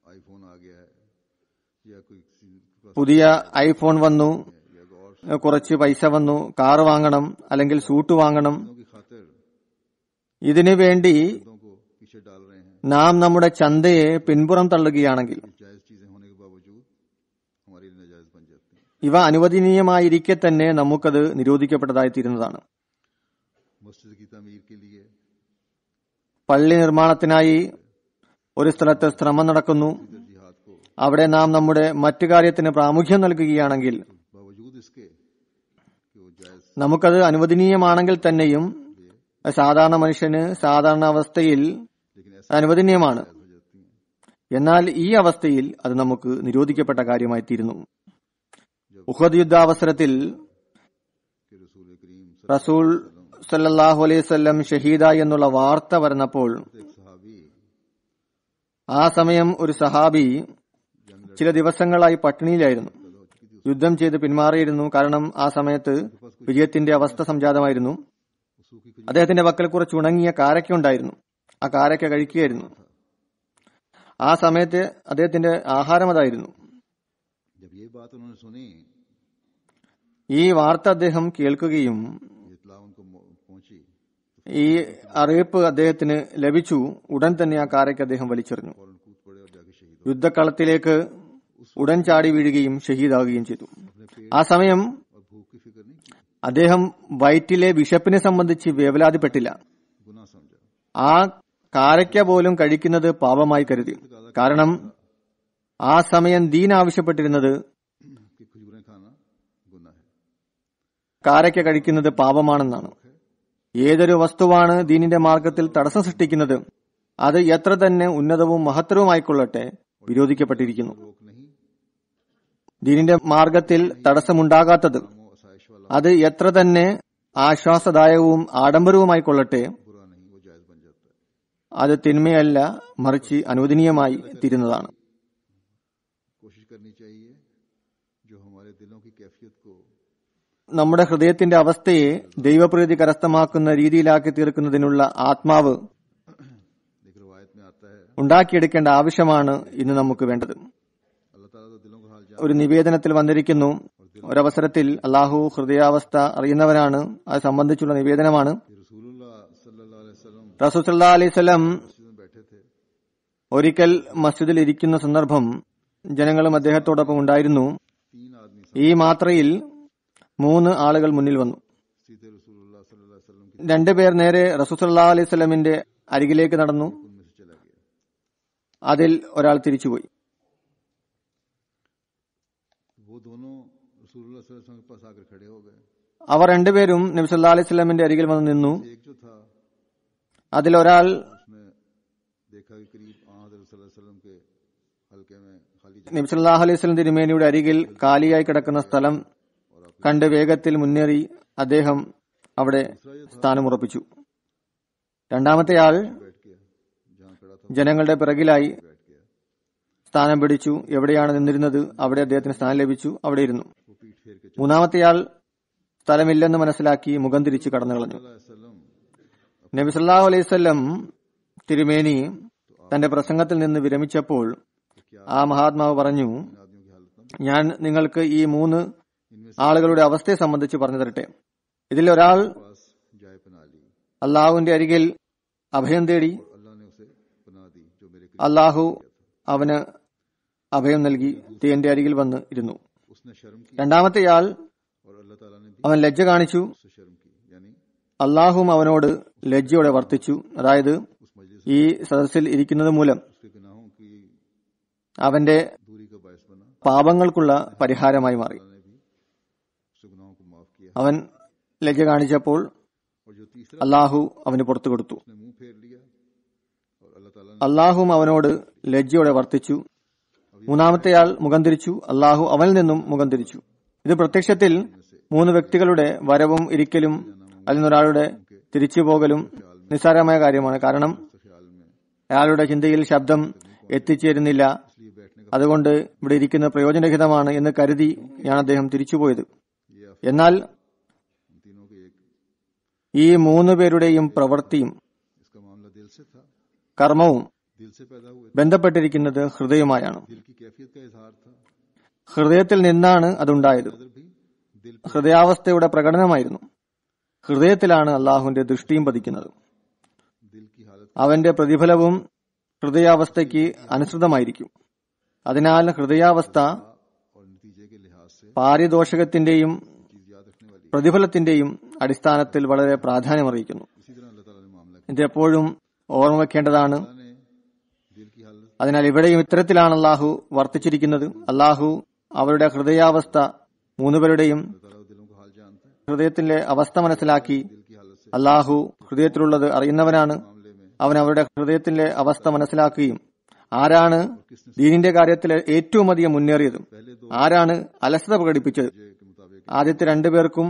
आईफोन आ गया है या कोई किसी के पास പുതിയ ഐഫോൺ വന്നു, या और കുറച്ച് പൈസ വന്നു, കാർ വാങ്ങണം അല്ലെങ്കിൽ സൂട്ട് വാങ്ങണം, चीजों की खातिर ഇതിനു വേണ്ടി चीजों को पीछे डाल रहे हैं, നാം നമ്മുടെ ചന്തയെ പിൻപുറം തള്ളുകയാണെങ്കിൽ जायज चीजें होने के बावजूद हमारे लिए नाजायज बन जाती हैं। ഇവ അനുവദനീയമായിരിക്കെ തന്നെ നമുക്കത് നിരോധിക്കപ്പെട്ടതായി തീരുന്നതാണ്. मस्जिद की तमीर के लिए പള്ളി നിർമ്മാണത്തിനായി ഒരു സ്ഥലത്ത് ശ്രമം നടക്കുന്നു. जिहाद को അവിടെ നാം നമ്മുടെ മറ്റു കാര്യത്തിന് പ്രാമുഖ്യം നൽകുകയാണെങ്കിൽ बावजूद इसके कि वो जायज നമുക്കത് അനുവദനീയമാണെങ്കിൽ തന്നെയും സാധാരണ മനുഷ്യന് സാധാരണ അവസ്ഥയിൽ लेकिन ऐसा അനുവദനീയമാണ്. हो जाती हैं। എന്നാൽ ഈ അവസ്ഥയിൽ അത് നമുക്ക് നിരോധിക്കപ്പെട്ട കാര്യമായി തീരുന്നു. ഉഹദ് യുദ്ധാവസരത്തിൽ कि रसूल करीम റസൂൽ സല്ലല്ലാഹു അലൈഹി വസല്ലം ഷഹീദായി എന്നുള്ള വാർത്ത വരുന്നപ്പോൾ एक सहाबी ആ സമയം ഒരു സഹാബി ചില ദിവസങ്ങളായി പട്ടിണിയിലായിരുന്നു. യുദ്ധം ചെയ്ത് പിന്മാറിയിരുന്നു. കാരണം ആ സമയത്ത് വിജയത്തിന്റെ അവസ്ഥ സംജാതമായിരുന്നു. सूखी അദ്ദേഹത്തിന്റെ പക്കൽ കുറച്ച് ഉണങ്ങിയ കാരക്ക ഉണ്ടായിരുന്നു. ആ കാരക്ക കഴിക്കുകയായിരുന്നു. ആ സമയത്ത് അദ്ദേഹത്തിന്റെ ആഹാരം അതായിരുന്നു. जब ये बात उन्होंने सुनी, ഈ വാർത്ത അദ്ദേഹം കേൾക്കുകയും ये इत्तला उनको पहुंची, ഈ അറിയിപ്പ് അദ്ദേഹത്തിന് ലഭിച്ചു. ഉടൻ തന്നെ ആ കാരക്ക അദ്ദേഹം വലിച്ചെറിഞ്ഞു. फौरन कूद पड़े और जाके शहीद യുദ്ധക്കളത്തിലേക്ക് ഉടൻ ചാടി വീഴുകയും ഷഹീദാകുകയും ചെയ്തു. ആ സമയം और भूख की फिक्र नहीं की, അദ്ദേഹം വയറ്റിലെ വിശപ്പിനെ സംബന്ധിച്ച് വേവലാതിപ്പെട്ടില്ല. गुनाह समझा। ആ കാരക്ക പോലും കഴിക്കുന്നത് പാപമായി കരുതി. കാരണം ആ സമയം ദീൻ ആവശ്യപ്പെട്ടിരുന്നത് कि खजूरें खाना गुनाह है। കാരക്ക കഴിക്കുന്നത് പാപമാണെന്നാണ്. ഏതൊരു വസ്തുവാണ് ദീനിന്റെ മാർഗത്തിൽ തടസ്സം സൃഷ്ടിക്കുന്നത് അത് എത്ര തന്നെ ഉന്നതവും മഹത്തരവുമായിക്കൊള്ളട്ടെ വിരോധിക്കപ്പെട്ടിരിക്കുന്നു. रोक नहीं, ദീനിന്റെ മാർഗത്തിൽ തടസ്സമുണ്ടാകാത്തത് वो आसाइश वाला അത് എത്ര തന്നെ ആശ്വാസദായകവും ആഡംബരവുമായിക്കൊള്ളട്ടെ बुरा नहीं, वो जायज बन जाता है। അത് തിന്മയല്ല മറിച്ച് അനുവദനീയമായി തീരുന്നതാണ്. कोशिश करनी चाहिए जो हमारे दिलों की कैफियत को നമ്മുടെ ഹൃദയത്തിന്റെ അവസ്ഥയെ ദൈവപ്രീതി കരസ്ഥമാക്കുന്ന രീതിയിലാക്കി തീർക്കുന്നതിനുള്ള ആത്മാവ് एक रवायत में आता है, ഉണ്ടാക്കിയെടുക്കേണ്ട ആവശ്യമാണ് ഇന്ന് നമുക്ക് വേണ്ടത്. अल्लाह ताला तो दिलों का हाल जानता ഒരു നിവേദനത്തിൽ വന്നിരിക്കുന്നു, ഒരവസരത്തിൽ അള്ളാഹു ഹൃദയാവസ്ഥ അറിയുന്നവരാണ്. അത് സംബന്ധിച്ചുള്ള നിവേദനമാണ്. है। रसूलुल्लाह सल्लल्लाहु अलैहि वसल्लम റസൂൽ സല്ലല്ലാഹു അലൈഹി വസല്ലം मस्जिद में बैठे थे, ഒരിക്കൽ മസ്ജിദിൽ ഇരിക്കുന്ന സന്ദർഭം ജനങ്ങളും അദ്ദേഹത്തോടൊപ്പം ഉണ്ടായിരുന്നു. 3 आदमी ഈ മാത്രയിൽ 3 ആളുകൾ മുന്നിൽ വന്നു. सीधे रसूलुल्लाह सल्लल्लाहु अलैहि वसल्लम की 2 പേർ നേരെ റസൂൽ സല്ലല്ലാഹു അലൈഹി വസല്ലമിന്റെ അരികിലേക്ക് നടന്നു. उनमें से चला गया। അതിൽ ഒരാൾ തിരിച്ചുപോയി. वो दोनों रसूलुल्लाह सल्लल्लाहु अलैहि वसल्लम के पास आकर खड़े हो गए। അവർ 2 പേരും നബി സല്ലല്ലാഹു അലൈഹി വസല്ലമിന്റെ അരികിൽ വന്ന് നിന്നു. एक जो था അതിലൊരാൾ उसने देखा कि करीब हज़रत सल्लल्लाहु अलैहि वसल्लम के हल्के में खाली നബി സല്ലല്ലാഹു അലൈഹി വസല്ലം തിരുമേനിയുടെ അരികിൽ കാലിയായി കിടക്കുന്ന സ്ഥലം കണ്ട് വേഗത്തിൽ മുന്നേറി അദ്ദേഹം അവിടെ സ്ഥാനമുറപ്പിച്ചു. രണ്ടാമത്തെ ആൾ बैठ गया, जहाँ खड़ा था ജനങ്ങളുടെ പിറകിലായി बैठ गया। സ്ഥാനം പിടിച്ചു. എവിടെയാണ് നിന്നിരുന്നത് അവിടെ അദ്ദേഹത്തിന് സ്ഥാനം ലഭിച്ചു. അവിടെ ഇരുന്നു. वो पीठ फेर के മൂന്നാമത്തെയാൾ സ്ഥലമില്ലെന്ന് മനസ്സിലാക്കി മുഖം തിരിച്ച് കടന്നു കളഞ്ഞു. वसल्लम നബി സല്ലല്ലാഹു അലൈഹി വസല്ലം തിരുമേനി തന്റെ പ്രസംഗത്തിൽ നിന്ന് വിരമിച്ചപ്പോൾ ആ മഹാത്മാവ് പറഞ്ഞു, इन आदमियों की हालत में ഞാൻ നിങ്ങൾക്ക് ഈ 3 ആളുകളുടെ അവസ്ഥയെ സംബന്ധിച്ച് പറഞ്ഞു തരട്ടെ. ഇതിൽ ഒരാൾ पास जाए पना ली, അള്ളാഹുവിന്റെ അരികിൽ അഭയം തേടി. अल्लाह ने उसे पना दी जो मेरे करीब അള്ളാഹു അവന് അഭയം നൽകി എന്റെ അരികിൽ വന്ന് ഇരുന്നു. उसने शर्म की രണ്ടാമത്തെയാൾ और अल्लाह ताला ने भी അവൻ ലജ്ജ കാണിച്ചു. उससे शर्म की, यानी അള്ളാഹും അവനോട് ലജ്ജയോടെ വർത്തിച്ചു. അതായത് उस मजलिस ഈ സദസ്സിൽ ഇരിക്കുന്നത് മൂലം उसके गुनाहों की അവന്റെ दूरी का बायस बना। പാപങ്ങൾക്കുള്ള പരിഹാരമായി മാറി. अल्लाह ने भी उससे അവൻ ലജ്ജ കാണിച്ചപ്പോൾ और जो तीसरा അള്ളാഹു അവന് പുറത്തു കൊടുത്തു. उसने मुंह फेर लिया और अल्लाह ताला ने അള്ളാഹുവും അവനോട് ലജ്ജയോടെ വർത്തിച്ചു. മൂന്നാമത്തെയാൾ മുഖം തിരിച്ചു. അള്ളാഹു അവനിൽ നിന്നും മുഖം തിരിച്ചു. ഇത് പ്രത്യക്ഷത്തിൽ 3 വ്യക്തികളുടെ വരവും ഇരിക്കലും അതിൽ നിന്നൊരാളുടെ തിരിച്ചുപോകലും നിസ്സാരമായ കാര്യമാണ്. കാരണം ख्याल में അയാളുടെ ചിന്തയിൽ ശബ്ദം എത്തിച്ചേരുന്നില്ല. इसलिए बैठने का അതുകൊണ്ട് ഇവിടെ ഇരിക്കുന്ന പ്രയോജനരഹിതമാണ് എന്ന് കരുതി ഞാൻ അദ്ദേഹം തിരിച്ചുപോയത്. ये എന്നാൽ उन तीनों के एक ഈ 3 പേരുടെയും പ്രവൃത്തിയും इसका मामला दिल से था, കർമ്മവും दिल से पैदा हुए थे, ബന്ധപ്പെട്ടിരിക്കുന്നത് ഹൃദയവുമായാണ്. दिल की कैफियत का इजहार था, ഹൃദയത്തിൽ നിന്നാണ് അതുണ്ടായത്. नजर भी दिल ഹൃദയാവസ്ഥയുടെ പ്രകടനമായിരുന്നു. ഹൃദയത്തിലാണ് അള്ളാഹുവിന്റെ ദൃഷ്ടിയും പതിക്കുന്നത്. दिल की हालत അവന്റെ പ്രതിഫലവും ഹൃദയാവസ്ഥയ്ക്ക് അനുസൃതമായിരിക്കും. അതിനാൽ ഹൃദയാവസ്ഥ और नतीजे के लिहाज से പാരിതോഷികത്തിന്റെയും चीज याद रखने वाली। പ്രതിഫലത്തിന്റെയും അടിസ്ഥാനത്തിൽ വളരെ പ്രാധാന്യമറിയിക്കുന്നു. इसी तरह अल्लाह ताला ने मामला ഇത് എപ്പോഴും ഓർമ്മ വെക്കേണ്ടതാണ്. किया ने दिल की हालत അതിനാൽ ഇവിടെയും ഇത്തരത്തിലാണ് അള്ളാഹു വർത്തിച്ചിരിക്കുന്നത്. അള്ളാഹു അവരുടെ ഹൃദയാവസ്ഥ 3 പേരുടെയും अल्लाह ताला दिलों का हाल जानता है, ഹൃദയത്തിലെ അവസ്ഥ മനസ്സിലാക്കി. दिल की हालत से അള്ളാഹു ഹൃദയത്തിലുള്ളത് അറിയുന്നവനാണ്. मामले में അവൻ അവരുടെ ഹൃദയത്തിലെ അവസ്ഥ മനസ്സിലാക്കുകയും ആരാണ് ദീനിന്റെ കാര്യത്തിൽ ഏറ്റവും അധികം മുന്നേറിയതും पहले दो ആരാണ് അലസത പ്രകടിപ്പിച്ചത്, के मुताबिक ആദ്യത്തെ 2 പേർക്കും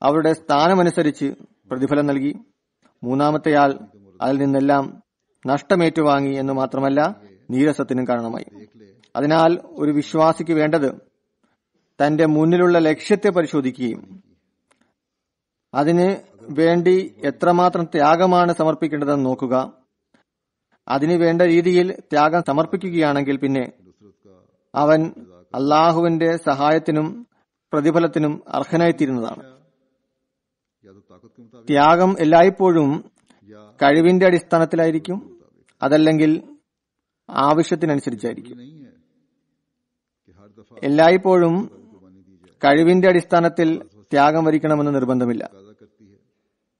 അവരുടെ സ്ഥാനമനുസരിച്ച് പ്രതിഫലം നൽകി. മൂന്നാമത്തെയാൾ അതിൽ നിന്നെല്ലാം നഷ്ടമേറ്റുവാങ്ങി എന്ന് മാത്രമല്ല നീരസത്തിനും കാരണമായി. देख ले അതിനാൽ ഒരു വിശ്വാസിക്ക് വേണ്ടത് തന്റെ മുന്നിലുള്ള ലക്ഷ്യത്തെ പരിശോധിക്കുകയും അതിന് വേണ്ടി എത്രമാത്രം ത്യാഗമാണ് സമർപ്പിക്കേണ്ടതെന്ന് നോക്കുക. അതിനു വേണ്ട രീതിയിൽ ത്യാഗം സമർപ്പിക്കുകയാണെങ്കിൽ പിന്നെ नुसरत का അവൻ അള്ളാഹുവിന്റെ സഹായത്തിനും പ്രതിഫലത്തിനും അർഹനായിത്തീരുന്നതാണ്. या तो ताकत के मुताबिक ത്യാഗം എല്ലായ്പ്പോഴും या കഴിവിന്റെ അടിസ്ഥാനത്തിലായിരിക്കും, അതല്ലെങ്കിൽ ആവശ്യത്തിനനുസരിച്ചായിരിക്കും. नहीं है कि हर दफा എല്ലായ്പ്പോഴും कुर्बानी दी जाए, കഴിവിന്റെ അടിസ്ഥാനത്തിൽ ത്യാഗം വരിക്കണമെന്ന് നിർബന്ധമില്ല. काजा करती है।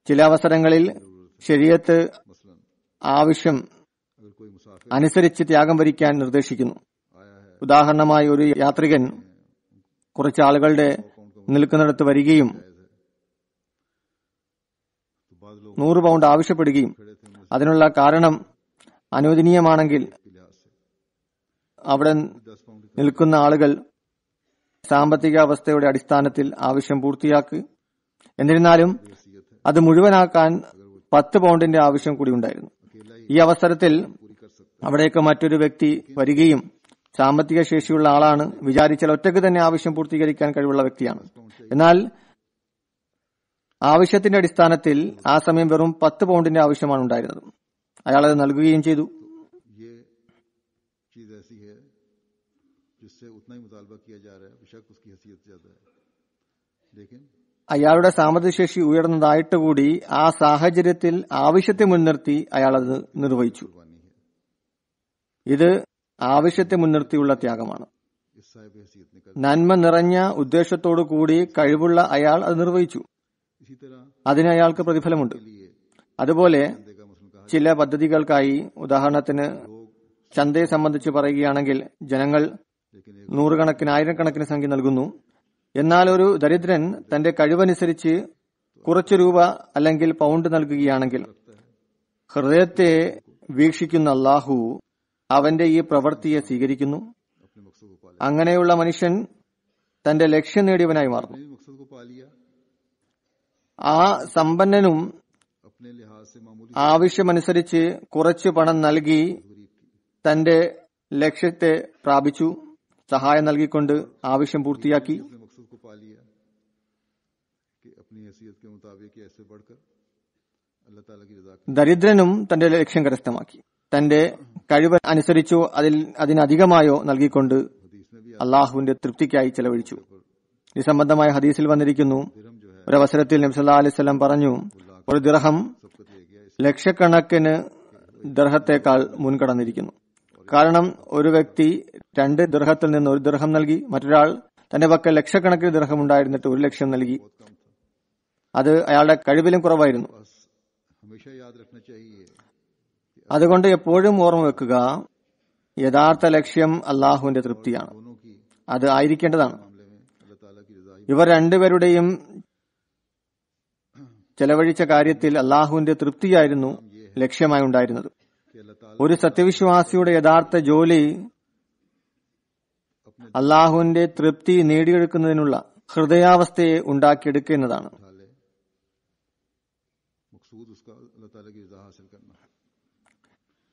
ചില അവസരങ്ങളിൽ ശരീഅത്ത് मसलन ആവശ്യം अगर कोई मुसाफिर അനുസരിച്ച് ത്യാഗം വരിക്കാൻ നിർദ്ദേശിക്കുന്നു. आया है ഉദാഹരണമായി ഒരു യാത്രികൻ കുറച്ച് ആളുകളുടെ നിൽക്കുന്നിടത്ത് വരികയും जायज है, तो बाद लोग 100 പൗണ്ട് ആവശ്യപ്പെടുകയും खड़े थे मस्जिद അതിനുള്ള കാരണം അനുവദനീയമാണെങ്കിൽ के लिहाज से അവിടെ 10 पाउंड की നിൽക്കുന്ന ആളുകൾ സാമ്പത്തിക അവസ്ഥയുടെ അടിസ്ഥാനത്തിൽ ആവശ്യം പൂർത്തിയാക്കുക. എന്നിരുന്നാലും हैसियत है, അത് മുഴുവനാക്കാൻ 10 പൗണ്ടിന്റെ ആവശ്യം കൂടി ഉണ്ടായിരുന്നു. अकेला ही ഈ അവസരത്തിൽ पूरी कर सकता അവിടേക്ക് മറ്റൊരു വ്യക്തി വരികയും സാമ്പത്തിക ശേഷിയുള്ള ആളാണ്, വിചാരിച്ചാൽ ഒറ്റയ്ക്ക് തന്നെ ആവശ്യം പൂർത്തീകരിക്കാൻ കഴിവുള്ള വ്യക്തിയാണ്. എന്നാൽ ആവശ്യത്തിന്റെ അടിസ്ഥാനത്തിൽ ആ സമയം വെറും 10 പൗണ്ടിന്റെ ആവശ്യമാണ് ഉണ്ടായിരുന്നത്. അയാൾ അത് നൽകുകയും ചെയ്തു. है। ये चीज ऐसी है जिससे उतना ही मुतालबा किया जा रहा है, बेशक उसकी हैसियत ज्यादा है, लेकिन അയാളുടെ സാമ്പത്തിക ശേഷി ഉയർന്നതായിട്ട് കൂടി ആ സാഹചര്യത്തിൽ ആവശ്യത്തെ മുൻനിർത്തി അയാൾ അത് നിർവഹിച്ചു. कुर्बानी है। ഇത് ആവശ്യത്തെ മുൻനിർത്തിയുള്ള ത്യാഗമാണ്. इस साहिब हैसियत ने कर നന്മ നിറഞ്ഞ ഉദ്ദേശത്തോടു കൂടി കഴിവുള്ള അയാൾ അത് നിർവഹിച്ചു. इसी तरह അതിന് അയാൾക്ക് പ്രതിഫലമുണ്ട്. के लिए അതുപോലെ बंदे का मसलन कहा ചില പദ്ധതികൾക്കായി, ഉദാഹരണത്തിന് ചന്തയെ സംബന്ധിച്ച് പറയുകയാണെങ്കിൽ ജനങ്ങൾ लेकिन एक 100 കണക്കിന് 1000 കണക്കിന് സംഖ്യ നൽകുന്നു. എന്നാൽ ഒരു ദരിദ്രൻ തന്റെ കഴിവനുസരിച്ച് കുറച്ചു രൂപ അല്ലെങ്കിൽ പൗണ്ട് നൽകുകയാണെങ്കിൽ ഹൃദയത്തെ വീക്ഷിക്കുന്ന അള്ളാഹു അവന്റെ ഈ പ്രവൃത്തിയെ സ്വീകരിക്കുന്നു. अपने मकसद को पा लिया, അങ്ങനെയുള്ള മനുഷ്യൻ തന്റെ ലക്ഷ്യം നേടിയവനായി മാറുന്നു. अपने मकसद को पा लिया, ആ സമ്പന്നനും अपने लिहाज से मामूली ആവശ്യമനുസരിച്ച് കുറച്ച് പണം നൽകി गरीब की തന്റെ ലക്ഷ്യത്തെ പ്രാപിച്ചു. സഹായം നൽകിക്കൊണ്ട് ആവശ്യം പൂർത്തിയാക്കി. अपने मकसद को पा लिया कि अपनी हैसियत के मुताबिक या ऐसे बढ़कर अल्लाह ताला की रजा की ദരിദ്രനും തന്റെ ലക്ഷ്യം കരസ്ഥമാക്കി. തന്റെ കഴിവ് അനുസരിച്ചോ അതിനധികമായോ നൽകിക്കൊണ്ട് हदीस में भी അള്ളാഹുവിന്റെ തൃപ്തിക്കായി ചെലവഴിച്ചു. ഇത് സംബന്ധമായ ഹദീസിൽ വന്നിരിക്കുന്നു. दिरहम जो है ഒരവസരത്തിൽ നബി സല്ലല്ലാഹു അലൈഹി വസല്ലം പറഞ്ഞു, ഒരു ദിർഹം सबको दे गया, ലക്ഷക്കണക്കിന് ദിർഹത്തേക്കാൾ മുൻകടന്നിരിക്കുന്നു. കാരണം ഒരു വ്യക്തി 2 ദിർഹത്തിൽ നിന്ന് 1 ദിർഹം നൽകി, മറ്റൊരാൾ തന്റെ പക്കൽ ലക്ഷക്കണക്കിന് ദിർഹം ഉണ്ടായിരുന്നിട്ട് 1 ലക്ഷം നൽകി. बहुत कम था। അത് അയാളുടെ കഴിവിലും കുറവായിരുന്നു. बस हमेशा याद रखना चाहिए അതുകൊണ്ട് എപ്പോഴും ഓർമ്മ വെക്കുക, യഥാർത്ഥ ലക്ഷ്യം അള്ളാഹുവിന്റെ തൃപ്തിയാണ്. दोनों की അത് ആയിരിക്കേണ്ടതാണ്. मामले में अल्लाह ताला की रजा ही ഇവർ 2 പേരുടെയും ചെലവഴിച്ച കാര്യത്തിൽ അള്ളാഹുവിന്റെ തൃപ്തിയായിരുന്നു ലക്ഷ്യമായി ഉണ്ടായിരുന്നത്. कि अल्लाह ताला ഒരു സത്യവിശ്വാസിയുടെ യഥാർത്ഥ ജോലി അള്ളാഹുവിന്റെ തൃപ്തി നേടിയെടുക്കുന്നതിനുള്ള ഹൃദയാവസ്ഥയെ ഉണ്ടാക്കിയെടുക്കുക എന്നതാണ്. उठा ले, मकसूद उसका अल्लाह ताला की रज़ा हासिल करना।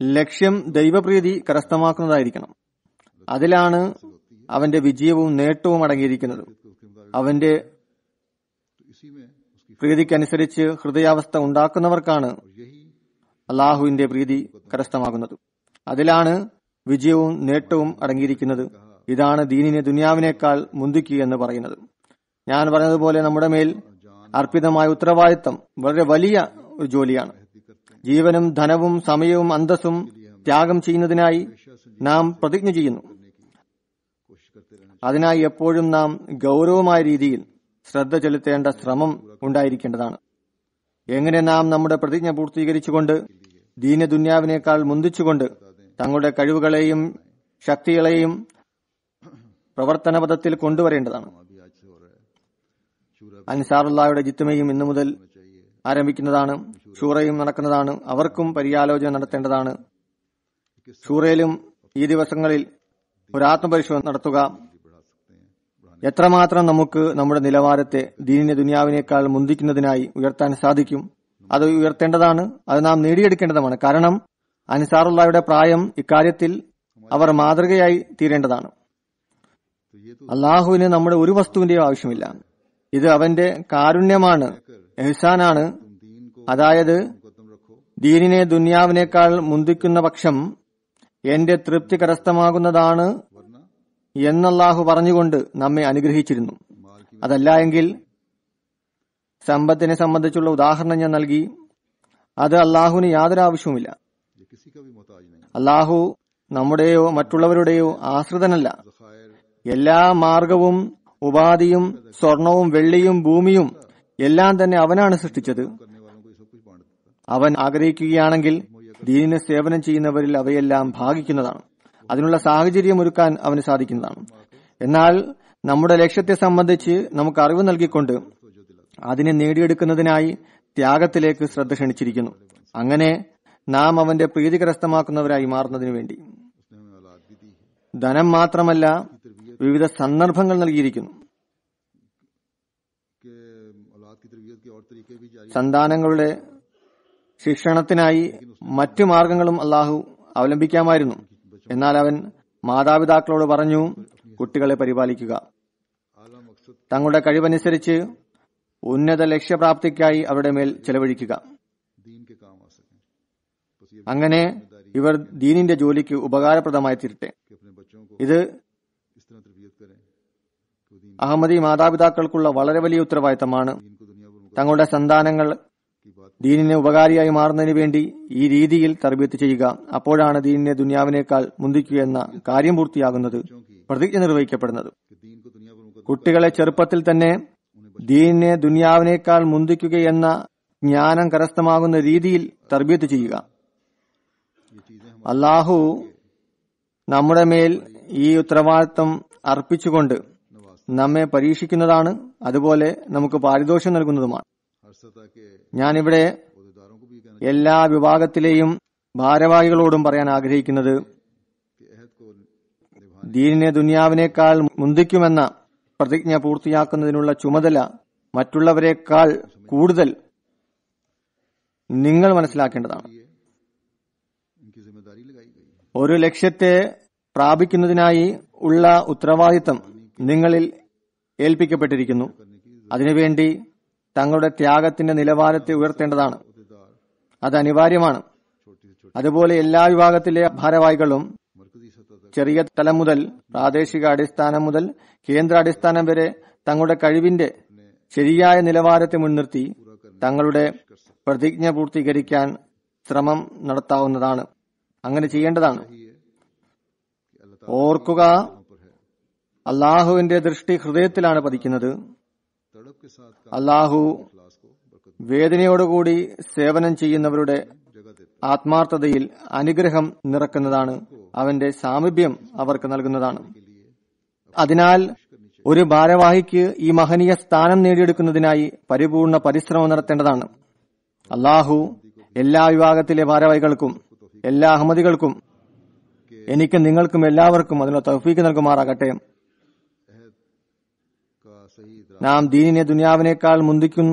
ലക്ഷ്യം ദൈവപ്രീതി കരസ്ഥമാക്കുന്നതായിരിക്കണം. അതിലാണ് അവന്റെ വിജയവും നേട്ടവും അടങ്ങിയിരിക്കുന്നത്. उसके मुताबिक അവന്റെ तो इसी में उसकी പ്രീതിക്കനുസരിച്ച് ഹൃദയാവസ്ഥ ഉണ്ടാക്കുന്നവർക്കാണ് यही അള്ളാഹുവിന്റെ പ്രീതി കരസ്ഥമാകുന്നത്. അതിലാണ് വിജയവും നേട്ടവും അടങ്ങിയിരിക്കുന്നത്. ഇതാണ് ദീനിനെ ദുനിയാവിനേക്കാൾ മുന്തിക്കുക എന്ന് പറയുന്നത്. ഞാൻ പറഞ്ഞതുപോലെ നമ്മുടെ മേൽ അർപ്പിതമായ ഉത്തരവാദിത്തം വളരെ വലിയ ഒരു ജോലിയാണ്. ജീവനും ധനവും സമയവും അന്തസ്സും ത്യാഗം ചെയ്യുന്നതിനായി നാം പ്രതിജ്ഞ ചെയ്യുന്നു. कोशिश करते रहना അതിനായി എപ്പോഴും നാം ഗൗരവമായ രീതിയിൽ ശ്രദ്ധ ചെലുത്തേണ്ട ശ്രമം ഉണ്ടായിരിക്കേണ്ടതാണ്. എങ്ങനെ നാം നമ്മുടെ പ്രതിജ്ഞ പൂർത്തീകരിച്ചുകൊണ്ട് ദീന ദുന്യാവിനേക്കാൾ മുന്തിച്ചുകൊണ്ട് തങ്ങളുടെ കഴിവുകളെയും ശക്തികളെയും പ്രവർത്തനപഥത്തിൽ കൊണ്ടുവരേണ്ടതാണ്. अभी आज से हो रहा है। शूरा അൻസാറുള്ളായുടെ ജിത്തമയും ഇന്നു മുതൽ चाहिए, ആരംഭിക്കുന്നതാണ്. ഷൂറയും നടക്കുന്നതാണ്. അവർക്കും പര്യാലോചന നടത്തേണ്ടതാണ്. ഷൂറയിലും ഈ ദിവസങ്ങളിൽ ഒരു ആത്മപരിശോധന നടത്തുക. बढ़ा सकते हैं। എത്രമാത്രം നമുക്ക് നമ്മുടെ നിലവാരത്തെ ദീനിനെ ദുനിയാവിനേക്കാൾ മുന്തിക്കുന്നതിനായി ഉയർത്താൻ സാധിക്കും, അത് ഉയർത്തേണ്ടതാണ്. അത് നാം നേടിയെടുക്കേണ്ടതുമാണ്. കാരണം അൻസാറുള്ളായുടെ പ്രായം ഇക്കാര്യത്തിൽ അവർ മാതൃകയായി തീരേണ്ടതാണ്. तो ये तो അള്ളാഹുവിന് നമ്മുടെ ഒരു വസ്തുവിന്റെയും ആവശ്യമില്ല. ഇത് അവന്റെ കാരുണ്യമാണ്, എഹ്സാനാണ്. तुम दीन को അതായത് मुकद्दम रखो, ദീനിനെ ദുനിയാവിനേക്കാൾ മുന്തിക്കുന്ന പക്ഷം എന്റെ തൃപ്തി കരസ്ഥമാകുന്നതാണ് वरना എന്നല്ലാഹു പറഞ്ഞുകൊണ്ട് നമ്മെ അനുഗ്രഹിച്ചിരുന്നു. माल की അതല്ല എങ്കിൽ സമ്പത്തിനെ സംബന്ധിച്ചുള്ള ഉദാഹരണം ഞാൻ നൽകി. അത് അള്ളാഹുവിന് യാതൊരു ആവശ്യവുമില്ല. ये किसी का भी मोहताज नहीं। അള്ളാഹു നമ്മുടെയോ മറ്റുള്ളവരുടെയോ ആശ്രിതനല്ല. ज़खायर എല്ലാ മാർഗവും ഉപാധിയും സ്വർണവും വെള്ളിയും ഭൂമിയും എല്ലാം തന്നെ അവനാണ് സൃഷ്ടിച്ചത്. करने वालों को ये सब कुछ बांट देता है। അവൻ ആഗ്രഹിക്കുകയാണെങ്കിൽ ദീനിനെ സേവനം ചെയ്യുന്നവരിൽ അവയെല്ലാം ഭാഗിക്കുന്നതാണ്. അതിനുള്ള സാഹചര്യം ഒരുക്കാൻ അവന് സാധിക്കുന്നതാണ്. എന്നാൽ നമ്മുടെ ലക്ഷ്യത്തെ സംബന്ധിച്ച് നമുക്ക് അറിവ് നൽകിക്കൊണ്ട് അതിനെ നേടിയെടുക്കുന്നതിനായി ത്യാഗത്തിലേക്ക് ശ്രദ്ധ ക്ഷണിച്ചിരിക്കുന്നു. അങ്ങനെ നാം അവന്റെ പ്രീതി കരസ്ഥമാക്കുന്നവരായി മാറുന്നതിനു വേണ്ടി उसने हमें औलाद भी दी है, ധനം മാത്രമല്ല വിവിധ സന്ദർഭങ്ങൾ നൽകിയിരിക്കുന്നു. कि औलाद की तरबियत के और तरीके भी जारी സന്താനങ്ങളുടെ ശിക്ഷണത്തിനായി മറ്റു മാർഗങ്ങളും അള്ളാഹു അവലംബിക്കാമായിരുന്നു. എന്നാൽ അവൻ മാതാപിതാക്കളോട് പറഞ്ഞു, കുട്ടികളെ പരിപാലിക്കുക, आला मकसद തങ്ങളുടെ കഴിവനുസരിച്ച് ഉന്നത ലക്ഷ്യപ്രാപ്തിക്കായി അവരുടെ മേൽ ചെലവഴിക്കുക. दीन के काम आ सकें। बस ये അങ്ങനെ ഇവർ ദീനിന്റെ ജോലിക്ക് ഉപകാരപ്രദമായി തീരട്ടെ. कि अपने बच्चों को ഇത് इस तरह तरबियत करें कि वो दीन അഹമ്മദി മാതാപിതാക്കൾക്കുള്ള വളരെ വലിയ ഉത്തരവാദിത്തമാണ്. को दुनिया पर തങ്ങളുടെ സന്താനങ്ങൾ की बात ദീനിന് ഉപകാരിയായി മാറുന്നതിന് വേണ്ടി ഈ രീതിയിൽ തർബീയത്ത് ചെയ്യുക. അപ്പോഴാണ് ദീനിനെ ദുനിയാവിനേക്കാൾ മുന്തിക്കുക എന്ന കാര്യം പൂർത്തിയാകുന്നത്, പ്രതിജ്ഞ നിർവഹിക്കപ്പെടുന്നത്. कि दीन को दुनिया पर मुकद्दम കുട്ടികളെ ചെറുപ്പത്തിൽ തന്നെ ദീനിനെ ദുനിയാവിനേക്കാൾ മുന്തിക്കുകയെന്ന ജ്ഞാനം കരസ്ഥമാകുന്ന രീതിയിൽ തർബീയത്ത് ചെയ്യുക. ये चीजें हम അള്ളാഹു നമ്മുടെ മേൽ ഈ ഉത്തരവാദിത്തം അർപ്പിച്ചുകൊണ്ട് നമ്മെ പരീക്ഷിക്കുന്നതാണ്, അതുപോലെ നമുക്ക് പാരിതോഷം നൽകുന്നതുമാണ്. हर सतह के ഞാനിവിടെ अहदेदारों को भी कहना എല്ലാ വിഭാഗത്തിലെയും ഭാരവാഹികളോടും പറയാൻ ആഗ്രഹിക്കുന്നത്, कि अहद को निभाने ദീനിനെ ദുനിയാവിനേക്കാൾ മുന്തിക്കുമെന്ന പ്രതിജ്ഞ പൂർത്തിയാക്കുന്നതിനുള്ള ചുമതല മറ്റുള്ളവരെക്കാൾ കൂടുതൽ നിങ്ങൾ മനസ്സിലാക്കേണ്ടതാണ്. के लिए इनकी जिम्मेदारी लगाई गई है। ഒരു ലക്ഷ്യത്തെ പ്രാപിക്കുന്നതിനായി ഉള്ള ഉത്തരവാദിത്തം നിങ്ങളിൽ ഏൽപ്പിക്കപ്പെട്ടിരിക്കുന്നു. അതിനുവേണ്ടി തങ്ങളുടെ ത്യാഗത്തിന്റെ നിലവാരത്തെ ഉയർത്തേണ്ടതാണ്. अहदेदार അത് അനിവാര്യമാണ്. छोटी से छोटी അതുപോലെ എല്ലാ വിഭാഗത്തിലെ ഭാരവാഹികളും मरकजी सतह तक ചെറിയ തലം മുതൽ പ്രാദേശിക അടിസ്ഥാനം മുതൽ കേന്ദ്ര അടിസ്ഥാനം വരെ തങ്ങളുടെ കഴിവിന്റെ ശരിയായ നിലവാരത്തെ മുൻനിർത്തി തങ്ങളുടെ പ്രതിജ്ഞ പൂർത്തീകരിക്കാൻ ശ്രമം നടത്താവുന്നതാണ്. അങ്ങനെ ചെയ്യേണ്ടതാണ്. ही है कि अल्लाह ഓർക്കുക, पर है, അള്ളാഹുവിന്റെ ദൃഷ്ടി ഹൃദയത്തിലാണ് പതിക്കുന്നത്. तड़प के साथ അള്ളാഹു क्लास को बरकत വേദനയോടുകൂടി സേവനം ചെയ്യുന്നവരുടെ जगह देता ആത്മാർത്ഥതയിൽ അനുഗ്രഹം നിറക്കുന്നതാണ്. അവന്റെ സാമീപ്യം അവർക്ക് നൽകുന്നതാണ്. അതിനാൽ ഒരു ഭാരവാഹിക്ക് ഈ മഹനീയ സ്ഥാനം നേടിയെടുക്കുന്നതിനായി പരിപൂർണ പരിശ്രമം നടത്തേണ്ടതാണ്. അള്ളാഹു എല്ലാ വിഭാഗത്തിലെ ഭാരവാഹികൾക്കും എല്ലാ അഹമ്മദികൾക്കും എനിക്കും നിങ്ങൾക്കും എല്ലാവർക്കും അതിനുള്ള തൗഫീക്ക് നൽകുമാറാകട്ടെ. നാം ദീനിനെ ദുനിയാവിനേക്കാൾ മുന്തിക്കും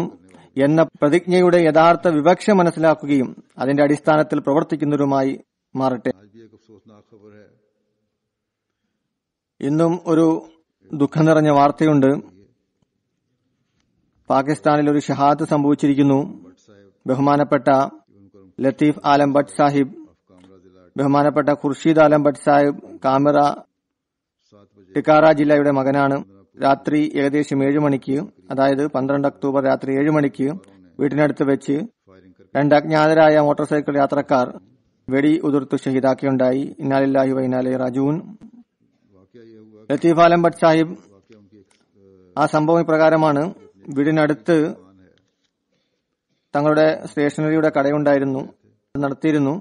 എന്ന പ്രതിജ്ഞയുടെ യഥാർത്ഥ വിവക്ഷ മനസ്സിലാക്കുകയും അതിന്റെ അടിസ്ഥാനത്തിൽ പ്രവർത്തിക്കുന്നവരുമായി മാറട്ടെ. ഇന്നും ഒരു ദുഃഖം നിറഞ്ഞ വാർത്തയുണ്ട്. പാകിസ്ഥാനിൽ ഒരു ഷഹാദത്ത് സംഭവിച്ചിരിക്കുന്നു. ബഹുമാനപ്പെട്ട ലത്തീഫ് ആലം ഭട്ട് സാഹിബ്, ബഹുമാനപ്പെട്ട ഖുർഷീദ് ആലം ഭട്ട് സാഹിബ് കാമിറ ടിക്കാറ ജില്ലയുടെ മകനാണ്. രാത്രി ഏകദേശം 7 മണിക്ക്, അതായത് 12 ഒക്ടോബർ രാത്രി 7 മണിക്ക് വീട്ടിനടുത്ത് വെച്ച് 2 അജ്ഞാതരായ മോട്ടോർ സൈക്കിൾ യാത്രക്കാർ വെടി ഉതിർത്തു ഷഹീദാക്കിയുണ്ടായി. ഇന്നാലില്ലാഹി വ ഇന്നാ ഇലൈഹി റാജിഊൻ. ലത്തീഫ് ആലം ഭട്ട് സാഹിബ് ആ സംഭവം ഇപ്രകാരമാണ്. വീടിനടുത്ത് തങ്ങളുടെ സ്റ്റേഷനറിയുടെ കടയുണ്ടായിരുന്നു, നടത്തിയിരുന്നു.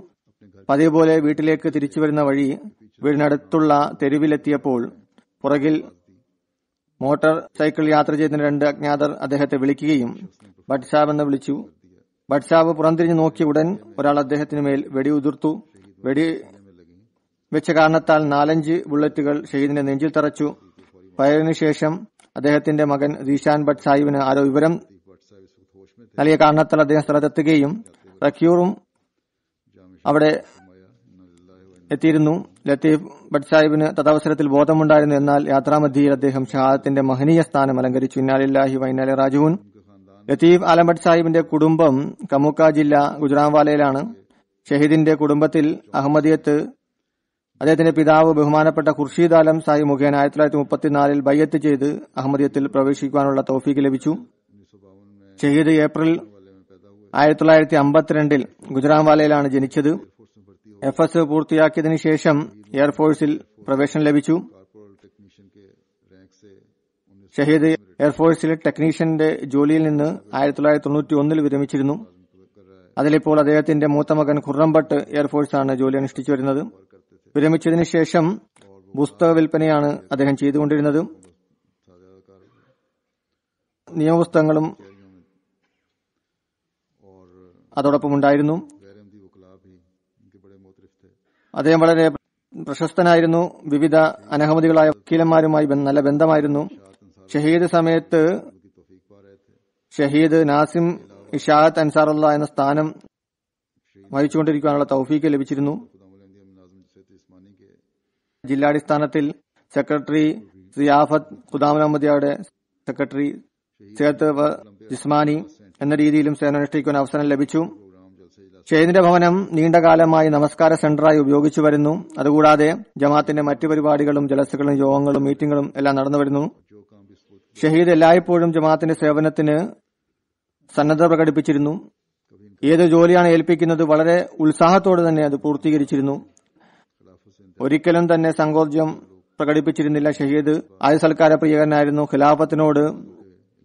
പതിവ് പോലെ വീട്ടിലേക്ക് തിരിച്ചു വരുന്ന വഴി വീടിനടുത്തുള്ള തെരുവിലെത്തിയപ്പോൾ പുറകിൽ മോട്ടോർ സൈക്കിൾ യാത്ര ചെയ്തിരുന്ന 2 അജ്ഞാതർ അദ്ദേഹത്തെ വിളിക്കുകയും ഭട്ട് സാബ് എന്ന് വിളിച്ചു. ഭട്ട് സാബ് പുറംതിരിഞ്ഞു നോക്കിയ ഉടൻ ഒരാൾ അദ്ദേഹത്തിന് മേൽ വെടി ഉതിർത്തു. വെടി വെച്ച കാരണത്താൽ 4-5 ബുള്ളറ്റുകൾ ഷഹീദിന്റെ നെഞ്ചിൽ തറച്ചു. ഫയറിനു ശേഷം അദ്ദേഹത്തിന്റെ മകൻ റീഷാൻ ഭട്ട് സാഹിബിന് ആരോ വിവരം നൽകിയ കാരണത്താൽ അദ്ദേഹം സ്ഥലത്തെത്തുകയും റക്യൂറും അവിടെ എത്തിയിരുന്നു. ലത്തീഫ് ഭട്ട് സാഹിബിന് തദവസരത്തിൽ ബോധമുണ്ടായിരുന്നു. എന്നാൽ യാത്രാമധ്യയിൽ അദ്ദേഹം ഷഹാദത്തിന്റെ മഹനീയ സ്ഥാനം അലങ്കരിച്ചു. ഇന്നാലില്ലാഹി വ ഇന്നാ ഇലൈഹി റാജിഊൻ. ലത്തീഫ് ആലം ഭട്ട് സാഹിബിന്റെ കുടുംബം കമുക്ക ജില്ല ഗുജറാവാലയിലാണ്. ഷഹീദിന്റെ കുടുംബത്തിൽ അഹമ്മദിയത്ത് അദ്ദേഹത്തിന്റെ പിതാവ് ബഹുമാനപ്പെട്ട ഖുർഷീദ് ആലം സാഹിബ് മുഖേന 1934 ബയ്യത്ത് ചെയ്ത് അഹമ്മദിയത്തിൽ പ്രവേശിക്കുവാനുള്ള തൗഫീക്ക് ലഭിച്ചു. ഷഹീദ് ഏപ്രിൽ 1952 ഗുജറാവാലയിലാണ് ജനിച്ചത്. FS പൂർത്തിയാക്കിയതിനു ശേഷം എയർഫോഴ്സിൽ പ്രവേശനം ലഭിച്ചു. ഷഹീദ് എയർഫോഴ്സിൽ ടെക്നീഷ്യന്റെ ജോലിയിൽ നിന്ന് 1991 വിരമിച്ചിരുന്നു. അതിലിപ്പോൾ അദ്ദേഹത്തിന്റെ മൂത്ത മകൻ ഖുർറം ഭട്ട് എയർഫോഴ്സാണ് ജോലി അനുഷ്ഠിച്ചു വരുന്നത്. വിരമിച്ചതിനു ശേഷം പുസ്തക വിൽപ്പനയാണ് അദ്ദേഹം ചെയ്തുകൊണ്ടിരുന്നത്. നിയമപുസ്തകങ്ങളും അതോടൊപ്പം ഉണ്ടായിരുന്നു. അദ്ദേഹം വളരെ പ്രശസ്തനായിരുന്നു. വിവിധ അനഹമ്മദികളായ വക്കീലന്മാരുമായി നല്ല ബന്ധമായിരുന്നു. ഷഹീദ് സമയത്ത് ഷഹീദ് നാസിം ഇഷാഅത്ത് അൻസാറുള്ള എന്ന സ്ഥാനം വഹിച്ചുകൊണ്ടിരിക്കാനുള്ള തൗഫീക്ക് ലഭിച്ചിരുന്നു. ജില്ലാടിസ്ഥാനത്തിൽ സെക്രട്ടറി സിയാഫത്ത് ഖുദാമുൽ അഹമ്മദിയുടെ സെക്രട്ടറി സേത്ത് ജിസ്മാനി എന്ന രീതിയിലും സേവനമനുഷ്ഠിക്കുവാൻ അവസരം ലഭിച്ചു. ഷഹീദിന്റെ ഭവനം നീണ്ടകാലമായി നമസ്കാര സെന്ററായി ഉപയോഗിച്ചു വരുന്നു. അതുകൂടാതെ ജമാഅത്തിന്റെ മറ്റു പരിപാടികളും ജലസകളും യോഗങ്ങളും മീറ്റിംഗുകളും എല്ലാം നടന്നു വരുന്നു. ഷഹീദ് എല്ലായ്പ്പോഴും ജമാഅത്തിന്റെ സേവനത്തിന് സന്നദ്ധത പ്രകടിപ്പിച്ചിരുന്നു. ഏത് ജോലിയാണ് ഏൽപ്പിക്കുന്നത് വളരെ ഉത്സാഹത്തോടെ തന്നെ അത് പൂർത്തീകരിച്ചിരുന്നു. ഒരിക്കലും തന്നെ സങ്കോചം പ്രകടിപ്പിച്ചിരുന്നില്ല. ഷഹീദ് ആദ്യ സൽക്കാര പ്രിയകരനായിരുന്നു. ഖിലാഫത്തിനോട്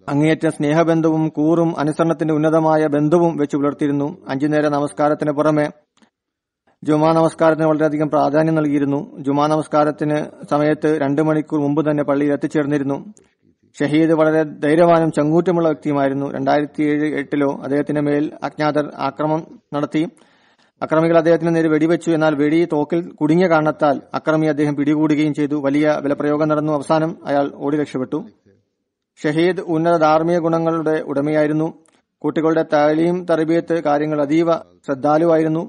അങ്ങേയറ്റം സ്നേഹബന്ധവും കൂറും അനുസരണത്തിന്റെ ഉന്നതമായ ബന്ധവും വെച്ചു പുലർത്തിയിരുന്നു. 5 നേര നമസ്കാരത്തിന് പുറമെ ജുമാ നമസ്കാരത്തിന് വളരെയധികം പ്രാധാന്യം നൽകിയിരുന്നു. ജുമാ നമസ്കാരത്തിന് സമയത്ത് 2 മണിക്കൂർ മുമ്പ് തന്നെ പള്ളിയിൽ എത്തിച്ചേർന്നിരുന്നു. ഷഹീദ് വളരെ ധൈര്യവാനും ചങ്കൂറ്റമുള്ള വ്യക്തിയുമായിരുന്നു. 2007-8 അദ്ദേഹത്തിന്റെ മേൽ അജ്ഞാതർ ആക്രമണം നടത്തി. അക്രമികൾ അദ്ദേഹത്തിന് നേരെ വെടിവെച്ചു. എന്നാൽ വെടി തോക്കിൽ കുടുങ്ങിയ കാരണത്താൽ അക്രമി അദ്ദേഹം പിടികൂടുകയും ചെയ്തു. വലിയ ബലപ്രയോഗം നടന്നു. അവസാനം അയാൾ ഓടി രക്ഷപ്പെട്ടു. ഷഹീദ് ഉന്നത ധാർമ്മിക ഗുണങ്ങളുടെ ഉടമയായിരുന്നു. കുട്ടികളുടെ താലീം തർബിയത്ത് കാര്യങ്ങൾ അതീവ ശ്രദ്ധാലുവായിരുന്നു.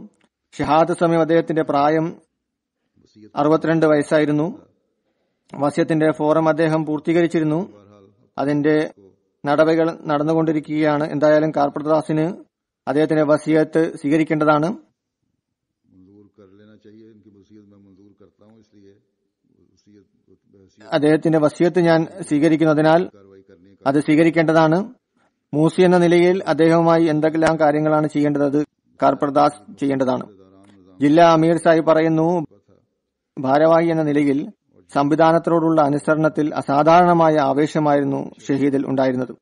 ഷഹാദത്ത് സമയം അദ്ദേഹത്തിന്റെ പ്രായം 62 വയസ്സായിരുന്നു. വസിയത്തിന്റെ ഫോറം അദ്ദേഹം പൂർത്തീകരിച്ചിരുന്നു. അതിന്റെ നടപടികൾ നടന്നുകൊണ്ടിരിക്കുകയാണ്. എന്തായാലും കാർപ്പറദാസിന് അദ്ദേഹത്തിന്റെ വസിയത്ത് സ്വീകരിക്കേണ്ടതാണ്. അദ്ദേഹത്തിന്റെ വസിയത്ത് ഞാൻ സ്വീകരിക്കുന്നതിനാൽ അത് സ്വീകരിക്കേണ്ടതാണ്. മൂസി എന്ന നിലയിൽ അദ്ദേഹവുമായി എന്തെല്ലാം കാര്യങ്ങളാണ് ചെയ്യേണ്ടത് അത് കാർപ്പറദാസ് ചെയ്യേണ്ടതാണ്. ജില്ലാ അമീർ സാഹിബ് പറയുന്നു, ഭാരവാഹി എന്ന നിലയിൽ സംവിധാനത്തോടുള്ള അനുസരണത്തിൽ അസാധാരണമായ ആവേശമായിരുന്നു ഷഹീദിൽ ഉണ്ടായിരുന്നത്.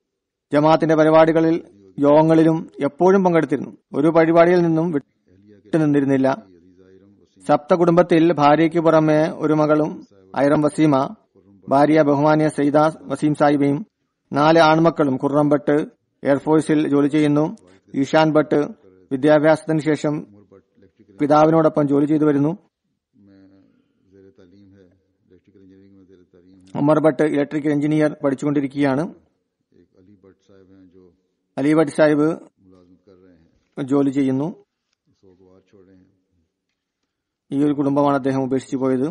ജമാഅത്തിന്റെ പരിപാടികളിൽ യോഗങ്ങളിലും എപ്പോഴും പങ്കെടുത്തിരുന്നു. ഒരു പരിപാടിയിൽ നിന്നും വിട്ടുനിന്നിരുന്നില്ല. സപ്ത കുടുംബത്തിൽ ഭാര്യയ്ക്ക് പുറമെ ഒരു മകളും ഐറം വസീമ ഭാര്യ ബഹുമാന്യ സയ്യിദ വസീം സാഹിബയും 4 ആൺമക്കളും ഖുർറം ഭട്ട് എയർഫോഴ്സിൽ ജോലി ചെയ്യുന്നു. ഈശാൻ ഭട്ട് വിദ്യാഭ്യാസത്തിന് ശേഷം പിതാവിനോടൊപ്പം ജോലി ചെയ്തു വരുന്നു. ഉമർ ഭട്ട് ഇലക്ട്രിക്കൽ എഞ്ചിനീയർ പഠിച്ചുകൊണ്ടിരിക്കുകയാണ്. അലി ഭട്ട് സാഹിബ് ജോലി ചെയ്യുന്നു. ഈ ഒരു കുടുംബമാണ് അദ്ദേഹം ഉപേക്ഷിച്ചു പോയത്.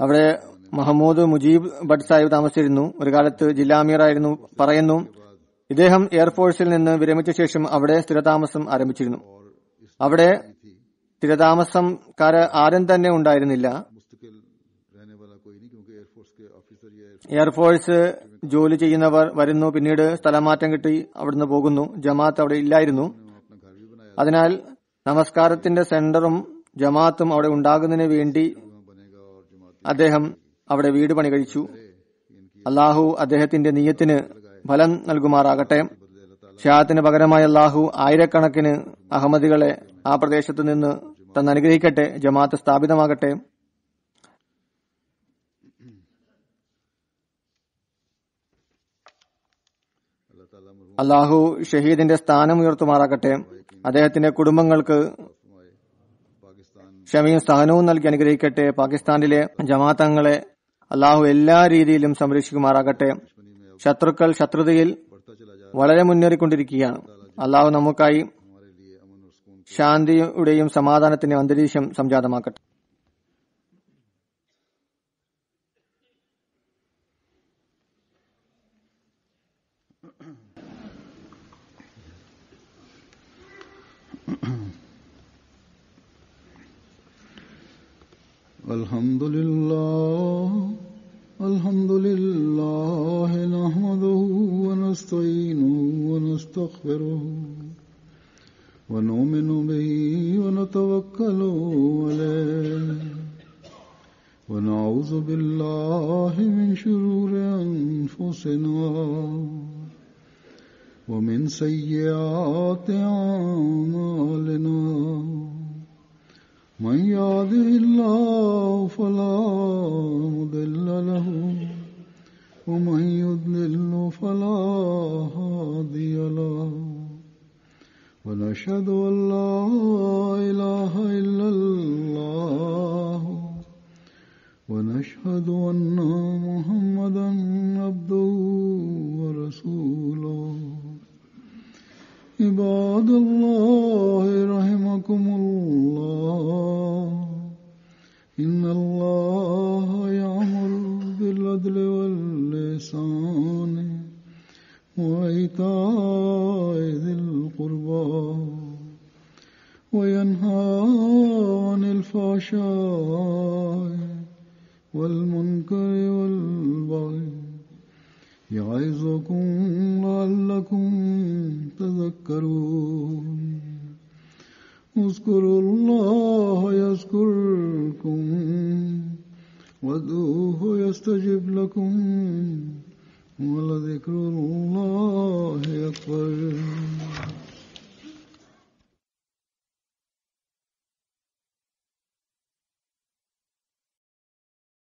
അവിടെ മഹമ്മൂദ് മുജീബ് ഭട്ട് സാഹിബ് താമസിച്ചിരുന്നു. ഒരു കാലത്ത് ജില്ലാ അമീറായിരുന്നു. പറയുന്നു, ഇദ്ദേഹം എയർഫോഴ്സിൽ നിന്ന് വിരമിച്ച ശേഷം അവിടെ സ്ഥിരതാമസം ആരംഭിച്ചിരുന്നു. അവിടെ സ്ഥിരതാമസക്കാര് ആരും തന്നെ ഉണ്ടായിരുന്നില്ല. എയർഫോഴ്സ് ജോലി ചെയ്യുന്നവർ വരുന്നു, പിന്നീട് സ്ഥലമാറ്റം കിട്ടി അവിടുന്ന് പോകുന്നു. ജമാഅത്ത് അവിടെ ഇല്ലായിരുന്നു. അതിനാൽ നമസ്കാരത്തിന്റെ സെന്ററും ജമാഅത്തും അവിടെ ഉണ്ടാകുന്നതിന് വേണ്ടി അദ്ദേഹം അവിടെ വീട് പണി കഴിച്ചു. അള്ളാഹു അദ്ദേഹത്തിന്റെ നിയ്യത്തിന് ഫലം നൽകുമാറാകട്ടെ. ഷഹാദത്തിന് പകരമായി അള്ളാഹു ആയിരക്കണക്കിന് അഹമ്മദികളെ ആ പ്രദേശത്ത് നിന്ന് തന്നനുഗ്രഹിക്കട്ടെ. ജമാഅത്ത് സ്ഥാപിതമാകട്ടെ. അള്ളാഹു ഷഹീദിന്റെ സ്ഥാനം ഉയർത്തുമാറാകട്ടെ. അദ്ദേഹത്തിന്റെ കുടുംബങ്ങൾക്ക് ക്ഷമയും സഹനവും നൽകി അനുഗ്രഹിക്കട്ടെ. പാകിസ്ഥാനിലെ ജമാഅത്തങ്ങളെ അള്ളാഹു എല്ലാ രീതിയിലും സംരക്ഷിക്കുമാറാകട്ടെ. ശത്രുക്കൾ ശത്രുതയിൽ വളരെ മുന്നേറിക്കൊണ്ടിരിക്കുകയാണ്. അള്ളാഹു നമുക്കായി ശാന്തിയുടെയും സമാധാനത്തിന്റെയും അന്തരീക്ഷം സംജാതമാക്കട്ടെ. Alhamdulillah nahmaduhu wa nasta'inuhu wa nastaghfiruhu wa nu'minu bihi wa natawakkalu alayhi wa na'udhu billahi min shururi anfusina wa min sayyiati a'malina. من يهده الله فلا مضل له ومن يضلل فلا هادي له ونشهد أن لا إله إلا الله ونشهد أن محمدا عبده ورسوله. عباد الله رحمكم الله إن الله يأمر بالعدل والإحسان وإيتاء ذي القربى وينهى عن الفحشاء والمنكر والبغي يعظكم لعلكم تذكرون. اذكروا الله يذكركم وادعوه يستجب لكم ولذكر الله